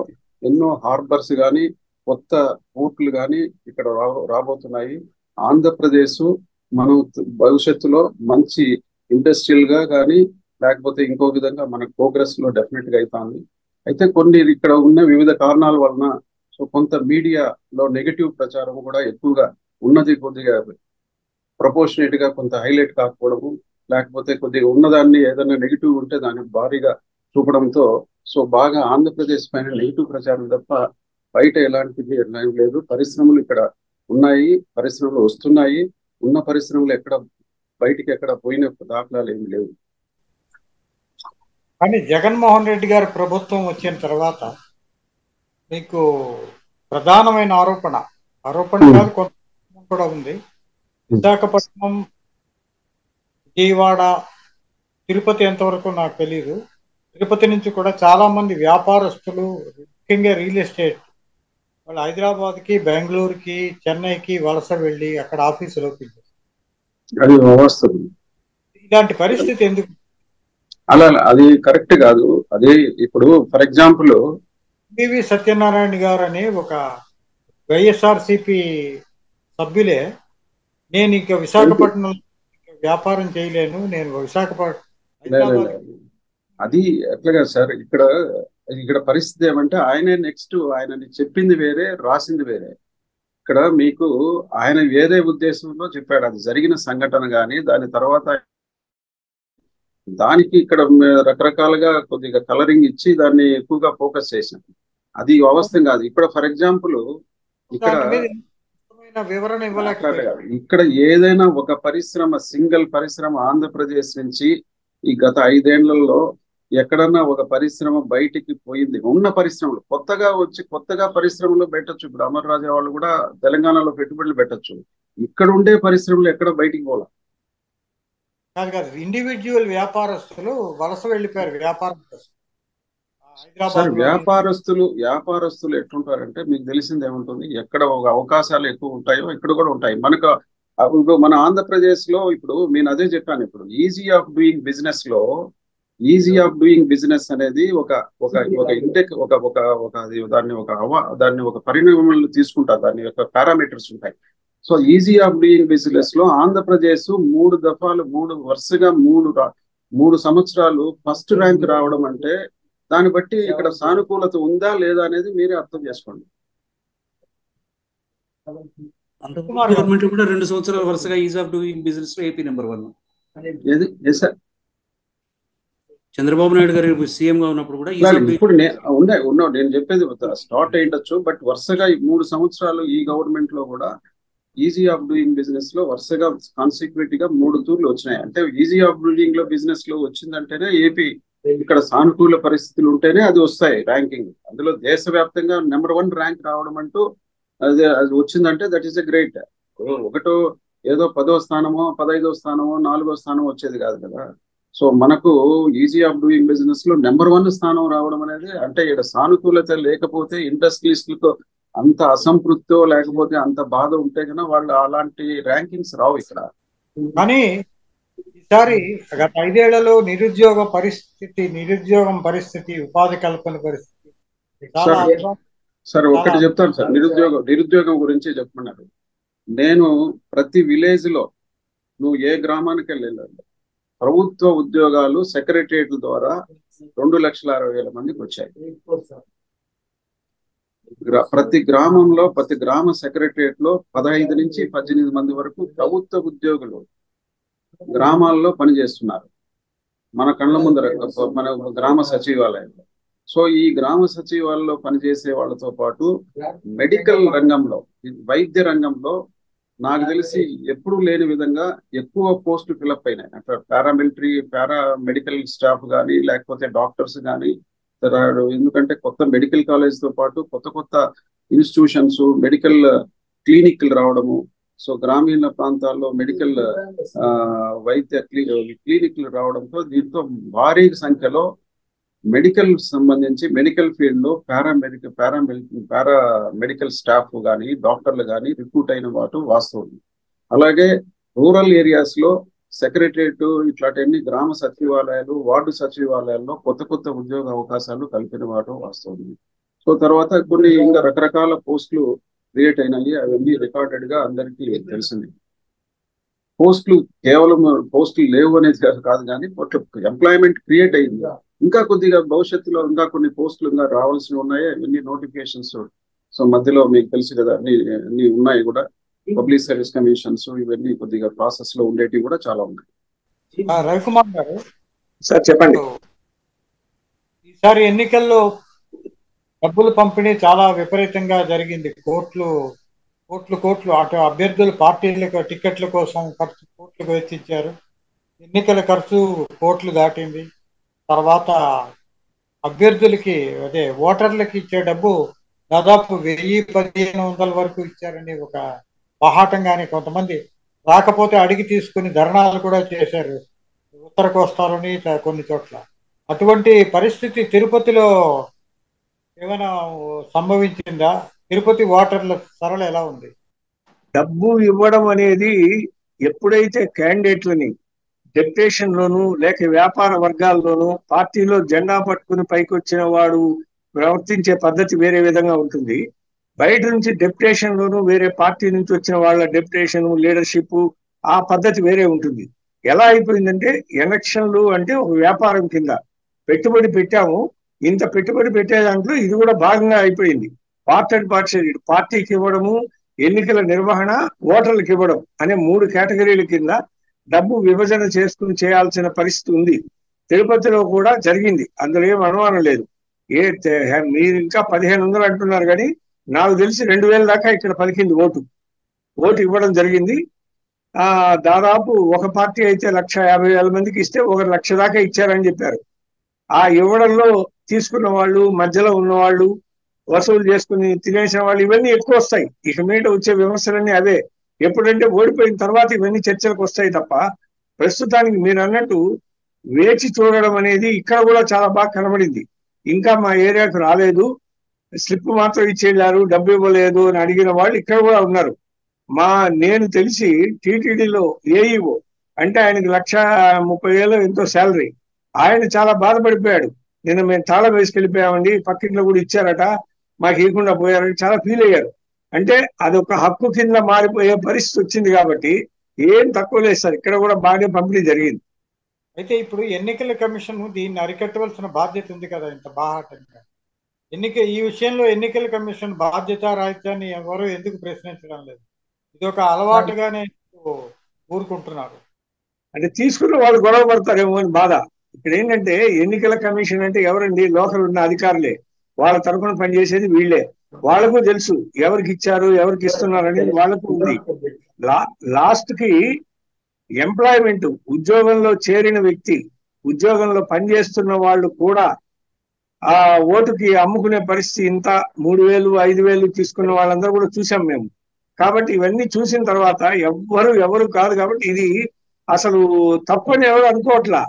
ఎన్నో హార్బర్స్ కానీ కొత్త పోర్టులు కానీ ఇక్కడ రాబోతున్నాయి. ఆంధ్రప్రదేశ్ మనం భవిష్యత్తులో మంచి ఇండస్ట్రియల్ గా కానీ లేకపోతే ఇంకో విధంగా మనకు ప్రోగ్రెస్ లో డెఫినెట్ గా అవుతుంది. అయితే కొన్ని ఇక్కడ ఉన్న వివిధ కారణాల వలన కొంత మీడియాలో నెగటివ్ ప్రచారం కూడా ఎక్కువగా ఉన్నది, కొద్దిగా ప్రపోర్షనేట్ గా కొంత హైలైట్ కాకపోవడము, లేకపోతే కొద్దిగా ఉన్నదాన్ని ఏదైనా నెగిటివ్ ఉంటే దాన్ని భారీగా చూపడంతో బాగా ఆంధ్రప్రదేశ్ పైన నెగిటివ్ ప్రచారం తప్ప బయట ఎలాంటిది లేదు. పరిశ్రమలు ఇక్కడ ఉన్నాయి, పరిశ్రమలు వస్తున్నాయి. ఉన్న పరిశ్రమలు బయటికి ఎక్కడ పోయిన దాఖలాలు ఏమి లేవు. కానీ జగన్మోహన్ రెడ్డి గారి ప్రభుత్వం వచ్చిన తర్వాత మీకు ప్రధానమైన ఆరోపణ కాదు, కొంత కూడా ఉంది. విశాఖపట్నం, విజయవాడ, తిరుపతి ఎంతవరకు నాకు తెలీదు. తిరుపతి నుంచి కూడా చాలా మంది వ్యాపారస్తులు, ముఖ్యంగా రియల్ ఎస్టేట్ వాళ్ళు హైదరాబాద్కి, బెంగళూరుకి, చెన్నైకి వలస వెళ్ళి అక్కడ ఆఫీసులు ఓపెన్ చేస్తారు. ఇలాంటి పరిస్థితి ఎందుకు? అలా అది కరెక్ట్ కాదు. అదే ఇప్పుడు ఫర్ ఎగ్జాంపుల్ పివి సత్యనారాయణ గారు అని ఒక వైఎస్ఆర్సిపి సభ్యులే, నేను ఇంకా విశాఖపట్నం వ్యాపారం చేయలేను, నేను విశాఖపట్నం. అది ఎట్లాగా సార్, ఇక్కడ పరిస్థితి ఏమంటే ఆయనని చెప్పింది వేరే, రాసింది వేరే. ఇక్కడ మీకు ఆయన వేరే ఉద్దేశంలో చెప్పాడు, అది జరిగిన సంఘటన కానీ దాని తర్వాత దానికి ఇక్కడ రకరకాలుగా కొద్దిగా కలరింగ్ ఇచ్చి దాన్ని ఎక్కువగా ఫోకస్ చేశాం. అది అవస్థ కాదు. ఇక్కడ ఫర్ ఎగ్జాంపుల్ వివరణ ఇవ్వలేకపోయారు. ఇక్కడ ఏదైనా ఒక సింగిల్ పరిశ్రమ ఆంధ్రప్రదేశ్ నుంచి ఈ గత 5 ఏళ్లలో ఎక్కడన్నా ఒక పరిశ్రమ బయటికి పోయింది? ఉన్న పరిశ్రమలు కొత్తగా పరిశ్రమలు పెట్టచ్చు. ఇప్పుడు అమర్ రాజా వాళ్ళు కూడా తెలంగాణలో పెట్టుబడులు పెట్టచ్చు. ఇక్కడ ఉండే పరిశ్రమలు ఎక్కడ బయటికి పోలా. కాదు, ఇండివిజువల్ వ్యాపారస్తులు వలస వెళ్ళిపోయారు. వ్యాపారస్తులు ఎట్లుంటారంటే మీకు తెలిసింది ఏముంటుంది, ఎక్కడ ఒక అవకాశాలు ఎక్కువ ఉంటాయో ఇక్కడ కూడా ఉంటాయి. మన ఆంధ్రప్రదేశ్ లో ఇప్పుడు నేను అదే చెప్పాను. ఇప్పుడు ఈజీ ఆఫ్ డూయింగ్ బిజినెస్ అనేది దాన్ని ఒక పరిణామాలు తీసుకుంటారు. దాని యొక్క పారామీటర్స్ ఉంటాయి. So easy of doing business లో ఆంధ్రప్రదేశ్ 3 వరుసగా 3 సంవత్సరాలు ఫస్ట్ ర్యాంక్ రావడం అంటే దాన్ని బట్టి ఇక్కడ సానుకూలత ఉందా లేదా అనేది మీరే అర్థం చేసుకోండి. గవర్నమెంట్ కూడా 2 సంవత్సరాల వరుసగా ఈజ్ ఆఫ్ డూయింగ్ బిజినెస్ లో ఏపీ నెంబర్ 1. చంద్రబాబు నాయుడు గారు సీఎం గా ఉన్నప్పుడు కూడా ఇప్పుడు నేను చెప్పేది స్టార్ట్ అయ్యిండొచ్చు, బట్ వరుసగా 3 సంవత్సరాలు ఈ గవర్నమెంట్ లో కూడా ఈజీ ఆఫ్ డూయింగ్ బిజినెస్ లో వరుసగా కాన్సిక్యూటివ్ గా 3 తూర్లు వచ్చినాయి. అంటే ఈజీ ఆఫ్ డూయింగ్ లో బిజినెస్ లో వచ్చిందంటేనే ఏపీ ఇక్కడ సానుకూల పరిస్థితులు ఉంటేనే అది వస్తాయి ర్యాంకింగ్. అందులో దేశవ్యాప్తంగా నెంబర్ 1 ర్యాంక్ రావడం అంటూ అది వచ్చిందంటే దట్ ఈస్ ఎ గ్రేట్. ఒకటో ఏదో 10వ స్థానమో 15వ స్థానమో 4వ స్థానం వచ్చేది కాదు కదా. సో మనకు ఈజీ ఆఫ్ డూయింగ్ బిజినెస్ లో నెంబర్ 1 స్థానం రావడం అనేది అంటే ఇక్కడ సానుకూలత లేకపోతే ఇండస్ట్రియలిస్టులతో అంత అసంతృప్తో లేకపోతే అంత బాధ ఉంటే కన్నా వాళ్ళు అలాంటి ర్యాంకింగ్స్ రావు ఇక్కడ. కానీ ఈసారి గత 5 ఏళ్లలో నిరుద్యోగం పరిస్థితి, ఉపాధి కల్పన పరిస్థితి సార్ ఒకటి చెప్తాను సార్. నిరుద్యోగం గురించి చెప్పుకున్నారు. నేను ప్రతి విలేజ్ లో నువ్వు ఏ గ్రామానికి వెళ్ళాలి, ప్రభుత్వ ఉద్యోగాలు సెక్రటరియట్ల ద్వారా 2,60,000 మందికి వచ్చాయి. ప్రతి గ్రామంలో ప్రతి గ్రామ సెక్రటరియట్ లో 15 నుంచి 18 మంది వరకు ప్రభుత్వ ఉద్యోగులు గ్రామాల్లో పనిచేస్తున్నారు. మన కళ్ళ ముందర మన గ్రామ సచివాలయంలో. సో ఈ గ్రామ సచివాలయంలో పనిచేసే వాళ్ళతో పాటు మెడికల్ రంగంలో, వైద్య రంగంలో నాకు తెలిసి ఎప్పుడూ లేని విధంగా ఎక్కువ పోస్టులు ఫిలప్ అయినాయి. అక్కడ పారామెడికల్ స్టాఫ్ కానీ లేకపోతే డాక్టర్స్ కానీ ఎందుకంటే కొత్త మెడికల్ కాలేజ్ తో పాటు కొత్త కొత్త ఇన్స్టిట్యూషన్స్, మెడికల్ క్లినిక్లు రావడము, సో గ్రామీణ ప్రాంతాల్లో మెడికల్ వైద్య క్లినిక్లు రావడంతో దీంతో భారీ సంఖ్యలో మెడికల్ సంబంధించి మెడికల్ ఫీల్డ్ లో పారామెడికల్ స్టాఫ్ కానీ డాక్టర్లు కానీ రిక్రూట్ అయిన వాటి వాస్తవం. అలాగే రూరల్ ఏరియాస్ లో సెక్రటరియట్ ఇట్లాంటి గ్రామ సచివాలయాలు, వార్డు సచివాలయాల్లో కొత్త కొత్త ఉద్యోగ అవకాశాలు కల్పిన వాటి వాస్తవం. సో తర్వాత కొన్ని ఇంకా రకరకాల పోస్టులు క్రియేట్ అయినాయి, అవన్నీ రికార్డెడ్ గా అందరికీ తెలిసింది. పోస్టులు కేవలం పోస్టులు లేవు అనేది కాదు, కానీ ఎంప్లాయ్మెంట్ క్రియేట్ అయింది. ఇంకా కొద్దిగా భవిష్యత్తులో ఇంకా కొన్ని పోస్టులు ఇంకా రావాల్సి ఉన్నాయి, అవన్నీ నోటిఫికేషన్స్. సో మధ్యలో మీకు తెలుసు కదా, అన్ని ఉన్నాయి కూడా, పబ్లిక్ సర్వీస్ కమిషన్స్ ఇవన్నీ కొద్దిగా ప్రాసెస్ లో ఉండేటివి కూడా చాలా ఉన్నాయి. రవికుమార్ గారు సార్ చెప్పండి. ఈసారి ఎన్నికల్లో డబ్బుల పంపిణీ చాలా విపరీతంగా జరిగింది. కోట్లు అటు అభ్యర్థులు పార్టీలకు టికెట్ల కోసం ఖర్చు కోట్లు వెచ్చించారు. ఎన్నికల ఖర్చు కోట్లు దాటింది. తర్వాత అభ్యర్థులకి అదే ఓటర్లకి ఇచ్చే డబ్బు దాదాపు 1000-1500 వరకు ఇచ్చారని ఒక బాహాటంగానే కొంతమంది రాకపోతే అడిగి తీసుకుని ధర్నాలు కూడా చేశారు ఉత్తర కోస్తాలోని కొన్ని చోట్ల. అటువంటి పరిస్థితి తిరుపతిలో ఏమైనా సంభవించిందా? తిరుపతి ఓటర్ల సరళ ఎలా ఉంది? డబ్బు ఇవ్వడం అనేది ఎప్పుడైతే క్యాండిడేట్లని డెప్యుటేషన్ లోను లేక వ్యాపార వర్గాల్లోనూ పార్టీలో జెండా పట్టుకుని పైకి వచ్చిన వాడు ప్రవర్తించే పద్ధతి వేరే విధంగా ఉంటుంది. బయట నుంచి డెప్యుటేషన్ లోను వేరే పార్టీ నుంచి వచ్చిన వాళ్ళ డెప్యుటేషన్ లీడర్షిప్ ఆ పద్ధతి వేరే ఉంటుంది. ఎలా అయిపోయిందంటే ఎలక్షన్లు అంటే ఒక వ్యాపారం కింద పెట్టుబడి పెట్టాము, ఇంత పెట్టుబడి పెట్టే దాంట్లో ఇది కూడా భాగంగా అయిపోయింది. పార్ట్ అండ్ పార్షియల్, పార్టీకి ఇవ్వడము, ఎన్నికల నిర్వహణ, ఓటర్లకు ఇవ్వడం అనే 3 కేటగిరీల కింద డబ్బు విభజన చేసుకుని చేయాల్సిన పరిస్థితి ఉంది. తిరుపతిలో కూడా జరిగింది, అందులో ఏం అనుమానం లేదు. మీరు ఇంకా 1500 అంటున్నారు, కానీ నాకు తెలిసి 2000 దాకా ఇక్కడ పలికింది ఓటు ఇవ్వడం జరిగింది. దాదాపు ఒక పార్టీ అయితే 150,000 మందికి ఇస్తే 1 లక్ష దాకా ఇచ్చారని చెప్పారు. ఆ ఇవ్వడంలో తీసుకున్న వాళ్ళు, మధ్యలో ఉన్న వాళ్ళు, వసూలు చేసుకుని తినేసిన వాళ్ళు ఇవన్నీ ఎక్కువ వస్తాయి. ఇక మీద వచ్చే విమర్శలన్నీ అవే. ఎప్పుడంటే ఓడిపోయిన తర్వాత ఇవన్నీ చర్చలకు వస్తాయి తప్ప ప్రస్తుతానికి మీరు అన్నట్టు వేచి చూడడం అనేది ఇక్కడ కూడా చాలా బాగా కనబడింది. ఇంకా మా ఏరియాకు రాలేదు, స్లిప్ మాత్రం ఇచ్చేళ్ళారు, డబ్బు ఇవ్వలేదు అని అడిగిన వాళ్ళు ఇక్కడ కూడా ఉన్నారు. నేను తెలిసి టీటీడీలో ఏఈఓ అంటే ఆయనకి 1,30,000 ఎంతో శాలరీ, ఆయన చాలా బాధపడిపోయాడు. నిన్న మేము తాళం వేసుకెళ్ళిపోయామండి, పక్కింట్లో కూడా ఇచ్చారట, మాకు ఇవ్వకుండా పోయారని చాలా ఫీల్ అయ్యారు. అంటే అదొక హక్కు కింద మారిపోయే పరిస్థితి వచ్చింది కాబట్టి ఏం తక్కువ లేదు సార్, ఇక్కడ కూడా బాగానే పంపిణీ జరిగింది. అయితే ఇప్పుడు ఎన్నికల కమిషన్ దీన్ని అరికట్టవలసిన బాధ్యత ఉంది కదా, ఇంత బాహాటంగా ఈ విషయంలో ఎన్నికల కమిషన్ బాధ్యత రాహిత్యాన్ని ఎవరు ఎందుకు ప్రశ్నించడం లేదు? ఇది ఒక అలవాటుగానే ఊరుకుంటున్నారు. అంటే తీసుకున్న వాళ్ళు గొడవ పడతారేమో అని బాధ. ఇక్కడ ఏంటంటే ఎన్నికల కమిషన్ అంటే ఎవరండి? లోకల్ ఉన్న అధికారులే, వాళ్ళ తరఫున పనిచేసేది వీళ్ళే. వాళ్ళకు తెలుసు ఎవరికి ఇచ్చారు, ఎవరికి ఇస్తున్నారు అనేది వాళ్ళకు ఉంది. లాస్ట్ కి ఎంప్లాయ్మెంట్, ఉద్యోగంలో చేరిన వ్యక్తి, ఉద్యోగంలో పనిచేస్తున్న వాళ్ళు కూడా ఆ ఓటుకి అమ్ముకునే పరిస్థితి, ఇంత 3,000, 5,000 తీసుకున్న వాళ్ళందరూ కూడా చూసాం మేము. కాబట్టి ఇవన్నీ చూసిన తర్వాత ఎవరు కాదు. కాబట్టి ఇది అసలు తప్పని ఎవరు అనుకోవట్లా.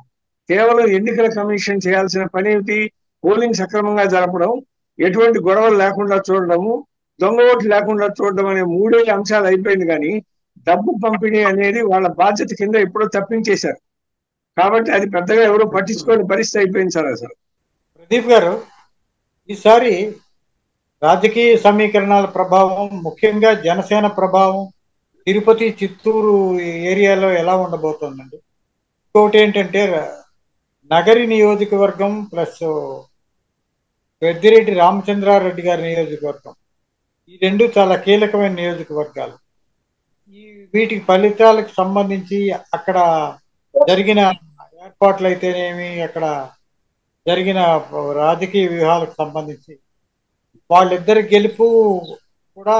కేవలం ఎన్నికల కమిషన్ చేయాల్సిన పని ఏమిటి? పోలింగ్ సక్రమంగా జరపడం, ఎటువంటి గొడవలు లేకుండా చూడడము, దొంగ ఓట్లు లేకుండా చూడడం అనే 3 అంశాలు అయిపోయింది. కానీ డబ్బు పంపిణీ అనేది వాళ్ళ బాధ్యత కింద ఎప్పుడో తప్పించేశారు. కాబట్టి అది పెద్దగా ఎవరో పట్టించుకోని పరిస్థితి అయిపోయింది సార్. అసలు ప్రదీప్ గారు, ఈసారి రాజకీయ సమీకరణాల ప్రభావం, ముఖ్యంగా జనసేన ప్రభావం తిరుపతి, చిత్తూరు ఏరియాలో ఎలా ఉండబోతోందండి? ఇంకోటి ఏంటంటే నగరి నియోజకవర్గం ప్లస్ పెద్దిరెడ్డి రామచంద్రారెడ్డి గారి నియోజకవర్గం, ఈ 2 చాలా కీలకమైన నియోజకవర్గాలు. వీటికి ఫలితాలకు సంబంధించి అక్కడ జరిగిన ఏర్పాట్లు అయితేనేమి, అక్కడ జరిగిన రాజకీయ వ్యూహాలకు సంబంధించి వాళ్ళిద్దరి గెలుపు కూడా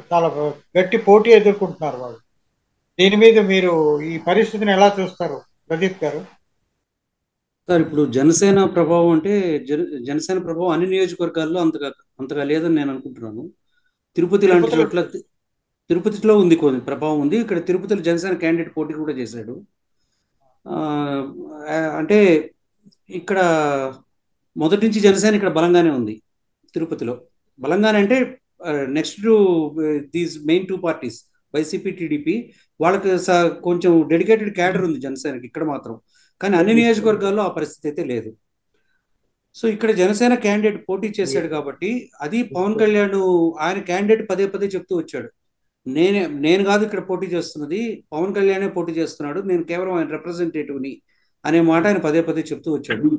చాలా గట్టి పోటీ ఎదుర్కొంటున్నారు వాళ్ళు. దీని మీద మీరు ఈ పరిస్థితిని ఎలా చూస్తారు ప్రదీప్ గారు? సార్ ఇప్పుడు జనసేన ప్రభావం అంటే జనసేన ప్రభావం అన్ని నియోజకవర్గాల్లో అంతగా లేదని నేను అనుకుంటున్నాను. తిరుపతి లాంటి చోట్ల, తిరుపతిలో ఉంది, కొన్ని ప్రభావం ఉంది. ఇక్కడ తిరుపతిలో జనసేన క్యాండిడేట్ పోటీ కూడా చేశాడు. అంటే ఇక్కడ మొదటి నుంచి జనసేన ఇక్కడ బలంగానే ఉంది. తిరుపతిలో బలంగానే అంటే next to these main two parties YCP TDP వాళ్ళకి కొంచెం డెడికేటెడ్ క్యాడర్ ఉంది జనసేనకి ఇక్కడ మాత్రం. కానీ అన్ని నియోజకవర్గాల్లో ఆ పరిస్థితి అయితే లేదు. సో ఇక్కడ జనసేన క్యాండిడేట్ పోటీ చేశాడు కాబట్టి అది పవన్ కళ్యాణ్ ఆయన క్యాండిడేట్ పదే పదే చెప్తూ వచ్చాడు, నేను కాదు ఇక్కడ పోటీ చేస్తున్నది, పవన్ కళ్యాణే పోటీ చేస్తున్నాడు, నేను కేవలం ఆయన రిప్రజెంటేటివ్ని అనే మాట ఆయన పదే పదే చెప్తూ వచ్చాడు.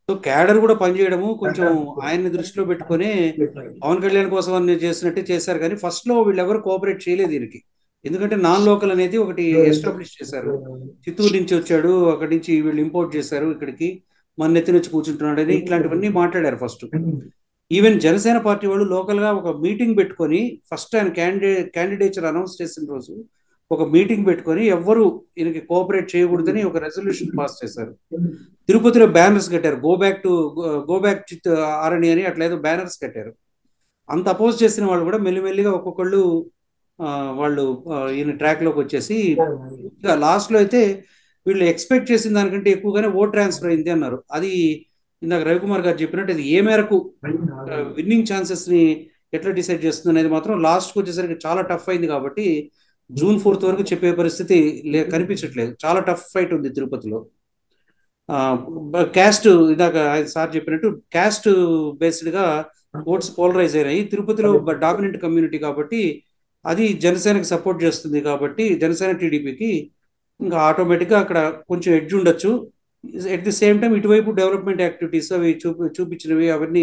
సో క్యాడర్ కూడా పనిచేయడము కొంచెం ఆయన్ని దృష్టిలో పెట్టుకొని పవన్ కళ్యాణ్ కోసం అని చేసినట్టే చేశారు. కానీ ఫస్ట్ లో వీళ్ళెవరు కోఆపరేట్ చేయలేదు దీనికి. ఎందుకంటే నాన్ లోకల్ అనేది ఒకటి ఎస్టాబ్లిష్ చేశారు. చిత్తూరు నుంచి వచ్చాడు, అక్కడి నుంచి వీళ్ళు ఇంపోర్ట్ చేశారు ఇక్కడికి, మన నెత్తిన వచ్చి కూర్చుంటున్నాడు అని ఇట్లాంటివన్నీ మాట్లాడారు ఫస్ట్. ఈవెన్ జనసేన పార్టీ వాళ్ళు లోకల్ గా ఒక మీటింగ్ పెట్టుకొని ఫస్ట్ ఆయన క్యాండిడేచర్ అనౌన్స్ చేసిన రోజు ఒక మీటింగ్ పెట్టుకొని ఎవ్వరు ఈయనకి కోఆపరేట్ చేయకూడదని ఒక రెజల్యూషన్ పాస్ చేశారు. తిరుపతిలో బ్యానర్స్ కట్టారు, గో బ్యాక్ చిత్ ఆరణి అని అట్లా ఏదో బ్యానర్స్ కట్టారు. అంత అపోజ్ చేసిన వాళ్ళు కూడా మెల్లిమెల్లిగా ఒక్కొక్కళ్ళు వాళ్ళు ఈయన ట్రాక్ లోకి వచ్చేసి లాస్ట్ లో అయితే వీళ్ళు ఎక్స్పెక్ట్ చేసిన దానికంటే ఎక్కువగానే ఓట్ ట్రాన్స్ఫర్ అయింది అన్నారు. అది ఇందాక రవికుమార్ గారు చెప్పినట్టు అది ఏ మేరకు విన్నింగ్ ఛాన్సెస్ ని ఎట్లా డిసైడ్ చేస్తుంది అనేది మాత్రం లాస్ట్కి వచ్చేసరికి చాలా టఫ్ అయింది. కాబట్టి June 4th వరకు చెప్పే పరిస్థితి కనిపించట్లేదు. చాలా టఫ్ ఫైట్ ఉంది తిరుపతిలో. క్యాస్ట్ ఇందాక సార్ చెప్పినట్టు క్యాస్ట్ బేస్డ్ గా ఓట్స్ పోలరైజ్ అయినాయి. తిరుపతిలో డామినెంట్ కమ్యూనిటీ కాబట్టి అది జనసేనకి సపోర్ట్ చేస్తుంది కాబట్టి జనసేన టీడీపీకి ఇంకా ఆటోమేటిక్గా అక్కడ కొంచెం ఎడ్జ్ ఉండొచ్చు. ఎట్ ది సేమ్ టైం ఇటువైపు డెవలప్మెంట్ యాక్టివిటీస్ అవి చూపించినవి అవన్నీ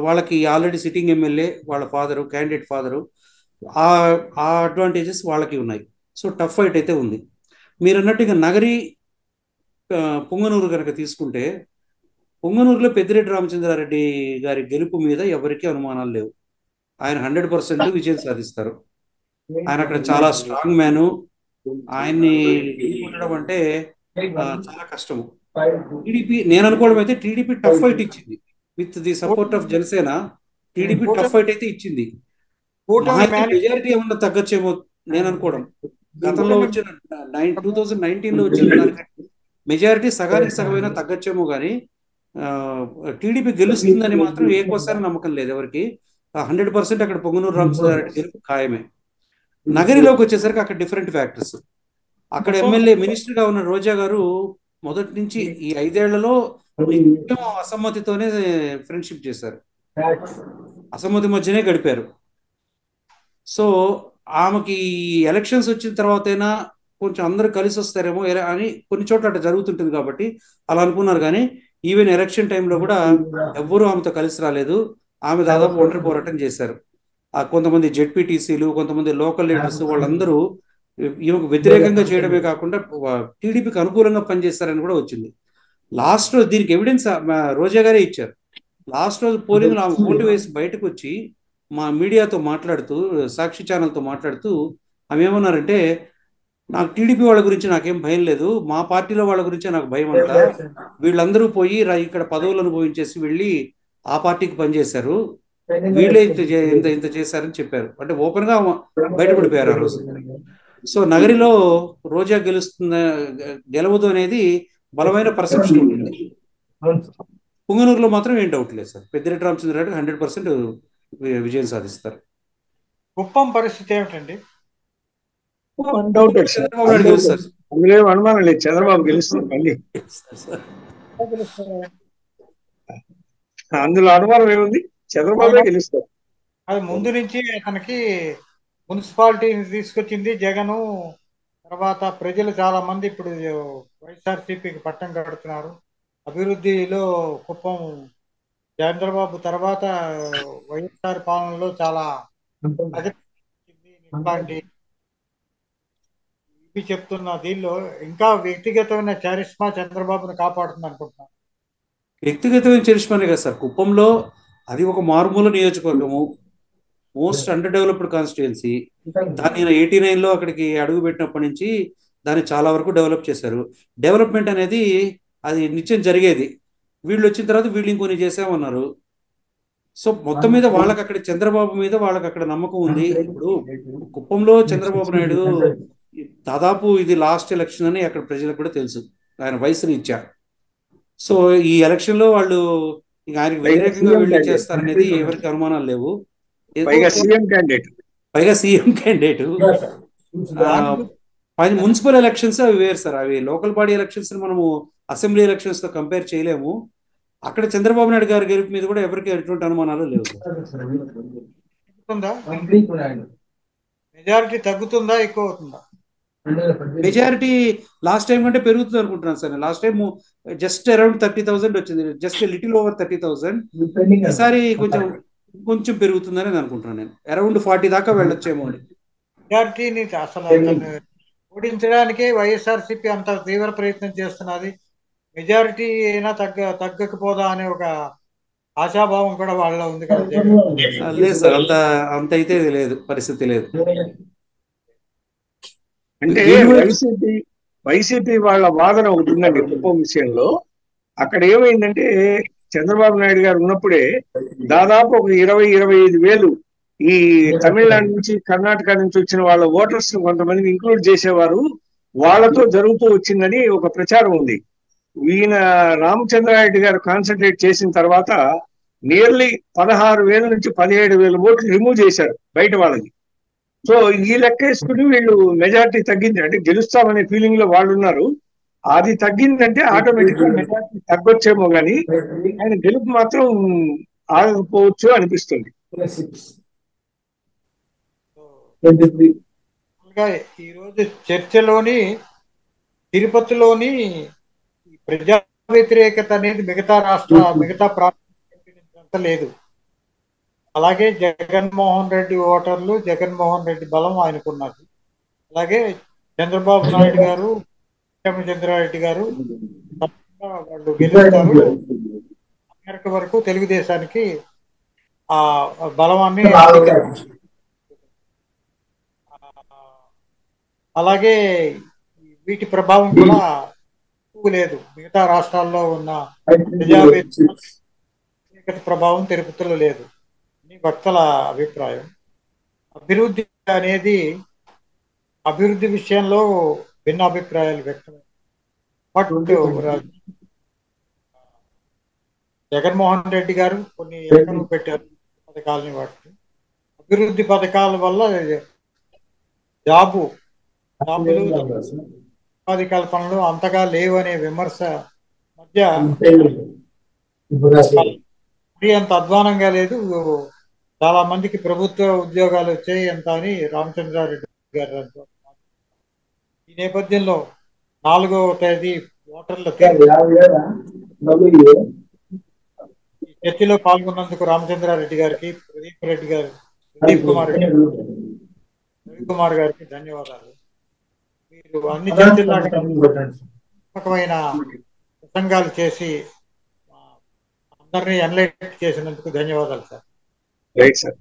వాళ్ళకి ఆల్రెడీ సిట్టింగ్ ఎమ్మెల్యే వాళ్ళ ఫాదరు, క్యాండిడేట్ ఫాదరు, ఆ అడ్వాంటేజెస్ వాళ్ళకి ఉన్నాయి. సో టఫ్ ఫైట్ అయితే ఉంది. మీరు అన్నట్టు ఇక నగరి పొంగనూరు కనుక తీసుకుంటే పొంగనూరులో పెద్దిరెడ్డి రామచంద్రారెడ్డి గారి గెలుపు మీద ఎవరికీ అనుమానాలు లేవు. ఆయన 100% విజయం సాధిస్తారు. ఆయన అక్కడ చాలా స్ట్రాంగ్ మ్యాను. ఆయన్ని కొట్టడం అంటే చాలా కష్టము. టీడీపీ నేను అనుకోవడం అయితే టీడీపీ టఫ్ ఫైట్ ఇచ్చింది with the support of Janasena. TDP tough fight అయితే ఇచ్చింది. మెజారిటీ ఏమన్నా తగ్గచ్చేమో నేను అనుకోవడం. గతంలో వచ్చిన 2019లో వచ్చిన దానికంటే మెజారిటీ సగానికి సగమైనా తగ్గచ్చేమో కానీ టీడీపీ గెలుస్తుందని మాత్రం ఏకోసారి నమ్మకం లేదు ఎవరికి. 100% అక్కడ పొంగనూరు రామచంద్రారెడ్డి గెలుపు ఖాయమే. నగరిలోకి వచ్చేసరికి అక్కడ డిఫరెంట్ ఫ్యాక్టర్స్. అక్కడ ఎమ్మెల్యే మినిస్టర్ గా ఉన్న రోజా గారు మొదటి నుంచి ఈ 5 ఏళ్లలో అసమ్మతితోనే ఫ్రెండ్షిప్ చేశారు, అసమ్మతి మధ్యనే గడిపారు. సో ఆమెకి ఎలక్షన్స్ వచ్చిన తర్వాతైనా కొంచెం అందరూ కలిసి వస్తారేమో అని కొన్ని చోట్ల అట్లా జరుగుతుంటుంది కాబట్టి అలా అనుకున్నారు. కానీ ఈవెన్ ఎలక్షన్ టైంలో కూడా ఎవ్వరూ ఆమెతో కలిసి రాలేదు. ఆమె దాదాపు ఒంటరి పోరాటం చేశారు. కొంతమంది జెడ్పీటీసీలు, కొంతమంది లోకల్ లీడర్స్ వాళ్ళందరూ ఈమెకు వ్యతిరేకంగా చేయడమే కాకుండా టీడీపీకి అనుకూలంగా పనిచేస్తారని కూడా వచ్చింది. లాస్ట్ రోజు దీనికి ఎవిడెన్స్ రోజా గారే ఇచ్చారు. లాస్ట్ రోజు పోలింగ్ ఆమె ఓటు వేసి బయటకు వచ్చి మా మీడియాతో మాట్లాడుతూ, సాక్షి ఛానల్తో మాట్లాడుతూ ఆమె ఏమన్నారంటే, నాకు టీడీపీ వాళ్ళ గురించి నాకేం భయం లేదు, మా పార్టీలో వాళ్ళ గురించే నాకు భయం అంట. వీళ్ళందరూ పోయి ఇక్కడ పదవులు అనుభవించేసి వెళ్ళి ఆ పార్టీకి పనిచేశారు, వీళ్ళే ఇంత చేశారని చెప్పారు. అంటే ఓపెన్ గా బయటపడిపోయారు ఆ రోజు. సో నగరిలో రోజా గెలవదు అనేది బలమైన పర్సెప్షన్ ఉంటుంది. పుంగనూరులో మాత్రం ఏం డౌట్ లేదు సార్, పెద్దిరెడ్డి రామచంద్రారెడ్డి 100% విజయం సాధిస్తారు. కుప్పం పరిస్థితి ఏమిటండి? అందులో అనుమానం లేదు, చంద్రబాబు గెలుస్తారు మళ్ళీ. అందులో అనుమానం ఏముంది, చంద్రబాబు గెలుస్తారు. అది ముందు నుంచి అతనికి మున్సిపాలిటీని తీసుకొచ్చింది జగను. తర్వాత ప్రజలు చాలా మంది ఇప్పుడు వైఎస్ఆర్సీపీకి పట్టం కడుతున్నారు. అభివృద్ధిలో కుప్పం చంద్రబాబు తర్వాత వైఎస్ఆర్ పాలనలో చాలా ఇవి చెప్తున్న దీనిలో ఇంకా వ్యక్తిగతమైన చరిష్మా చంద్రబాబును కాపాడుతుంది అనుకుంటున్నాను. వ్యక్తిగతమైన చరిష్మానే కదా సార్. కుప్పంలో అది ఒక మారుమూల నియోజకవర్గము, మోస్ట్ అండర్ డెవలప్డ్ కాన్స్టిట్యుయెన్సీ. దాన్ని 89లో అక్కడికి అడుగు పెట్టినప్పటి నుంచి దాన్ని చాలా వరకు డెవలప్ చేశారు. డెవలప్మెంట్ అనేది అది నిత్యం జరిగేది. వీళ్ళు వచ్చిన తర్వాత వీళ్ళు ఇంకొన్ని చేసామన్నారు. సో మొత్తం మీద వాళ్ళకి అక్కడ చంద్రబాబు మీద వాళ్ళకి అక్కడ నమ్మకం ఉంది. ఇప్పుడు కుప్పంలో చంద్రబాబు నాయుడు దాదాపు ఇది లాస్ట్ ఎలక్షన్ అని అక్కడ ప్రజలకు కూడా తెలుసు, ఆయన వయసుని ఇచ్చారు. సో ఈ ఎలక్షన్ లో వాళ్ళు ఇక ఆయనకి వ్యతిరేకంగా వీళ్ళు చేస్తారనేది ఎవరికి అనుమానాలు లేవు. పైగా సీఎం క్యాండిడేట్. మున్సిపల్ ఎలక్షన్స్ అవి వేరు సార్, అవి లోకల్ బాడీ ఎలక్షన్స్ మనము అసెంబ్లీ ఎలక్షన్స్ తో కంపేర్ చేయలేము. అక్కడ చంద్రబాబు నాయుడు గారి గెలుపు మీద కూడా ఎవరికి ఎటువంటి అనుమానాలు లేవు. మెజారిటీ తగ్గుతుందా ఎక్కువ అవుతుందా? మెజారిటీ లాస్ట్ టైం కంటే పెరుగుతుంది అనుకుంటున్నాను sir. Last time just around 30,000 వచ్చింది, జస్ట్ లిటిల్ ఓవర్ 30,000. ఈసారి కొంచెం పెరుగుతుందని నేను అనుకుంటున్నాను. నేను అరౌండ్ 40 దాకా వెళ్ళొచ్చేమో అని. మెజారిటీని అసలు ఓడించడానికే వైఎస్ఆర్సీపీ అంత తీవ్ర ప్రయత్నం చేస్తున్నది. మెజారిటీ అయినా తగ్గకపోదా అనే ఒక ఆశాభావం కూడా వాళ్ళలో ఉంది కదా. లేదు సార్, అంత అయితే లేదు, పరిస్థితి లేదు. అంటే వైసీపీ వాళ్ళ వాదన ఒకటి ఉందండి కుప్పం విషయంలో. అక్కడ ఏమైందంటే చంద్రబాబు నాయుడు గారు ఉన్నప్పుడే దాదాపు ఒక 20-25 వేలు ఈ తమిళనాడు నుంచి కర్ణాటక నుంచి వచ్చిన వాళ్ళ ఓటర్స్ కొంతమందిని ఇంక్లూడ్ చేసేవారు, వాళ్ళతో జరుగుతూ వచ్చిందని ఒక ప్రచారం ఉంది. ఈయన రామచంద్రారెడ్డి గారు కాన్సన్ట్రేట్ చేసిన తర్వాత నియర్లీ 16,000 నుంచి 17,000 ఓట్లు రిమూవ్ చేశారు బయట వాళ్ళని. సో ఈ లెక్క వేసుకుని వీళ్ళు మెజారిటీ తగ్గింది, అంటే గెలుస్తామనే ఫీలింగ్ లో వాళ్ళు ఉన్నారు. అది తగ్గిందంటే ఆటోమేటిక్ గా మెజారిటీ తగ్గొచ్చేమో కానీ ఆయన గెలుపు మాత్రం ఆగకపోవచ్చు అనిపిస్తుంది. ఈ రోజు చర్చలోని తిరుపతిలోని ప్రజా వ్యతిరేకత అనేది మిగతా ప్రాంతాల లేదు. అలాగే జగన్మోహన్ రెడ్డి ఓటర్లు, జగన్మోహన్ రెడ్డి బలం ఆయనకున్నది. అలాగే చంద్రబాబు నాయుడు గారు, రామచంద్రారెడ్డి గారు వాళ్ళు గెలుస్తారు. అమెరికా వరకు తెలుగుదేశానికి ఆ బలమాన్ని అలాగే వీటి ప్రభావం కూడా లేదు. మిగతా రాష్ట్రాల్లో ఉన్న ప్రజా వ్యతిరేకత ప్రభావం తిరుపతిలో లేదు అని భక్తుల అభిప్రాయం. అభివృద్ధి విషయంలో భిన్న అభిప్రాయాలు వ్యక్తమయ్యాయి. బట్ జగన్మోహన్ రెడ్డి గారు కొన్ని ఎకరం పెట్టారు పథకాలని, వాటిని అభివృద్ధి పథకాల వల్ల జాబులు ఉపాధి కల్పనలు అంతగా లేవు అనే విమర్శ మధ్య అంత అధ్వానంగా లేదు, చాలా మందికి ప్రభుత్వ ఉద్యోగాలు వచ్చాయి ఎంత అని రామచంద్రారెడ్డి గారు అంటారు. ఈ నేపథ్యంలో 4వ తేదీ ఓటర్ల ఈ చర్చలో పాల్గొన్నందుకు రామచంద్రారెడ్డి గారికి, ప్రదీప్ కుమార్ గారికి ధన్యవాదాలు. మీరు అన్ని చర్చలమైన ప్రసంగాలు చేసి అందరినీ ఎన్లైట్ చేసినందుకు ధన్యవాదాలు సార్. Right sir.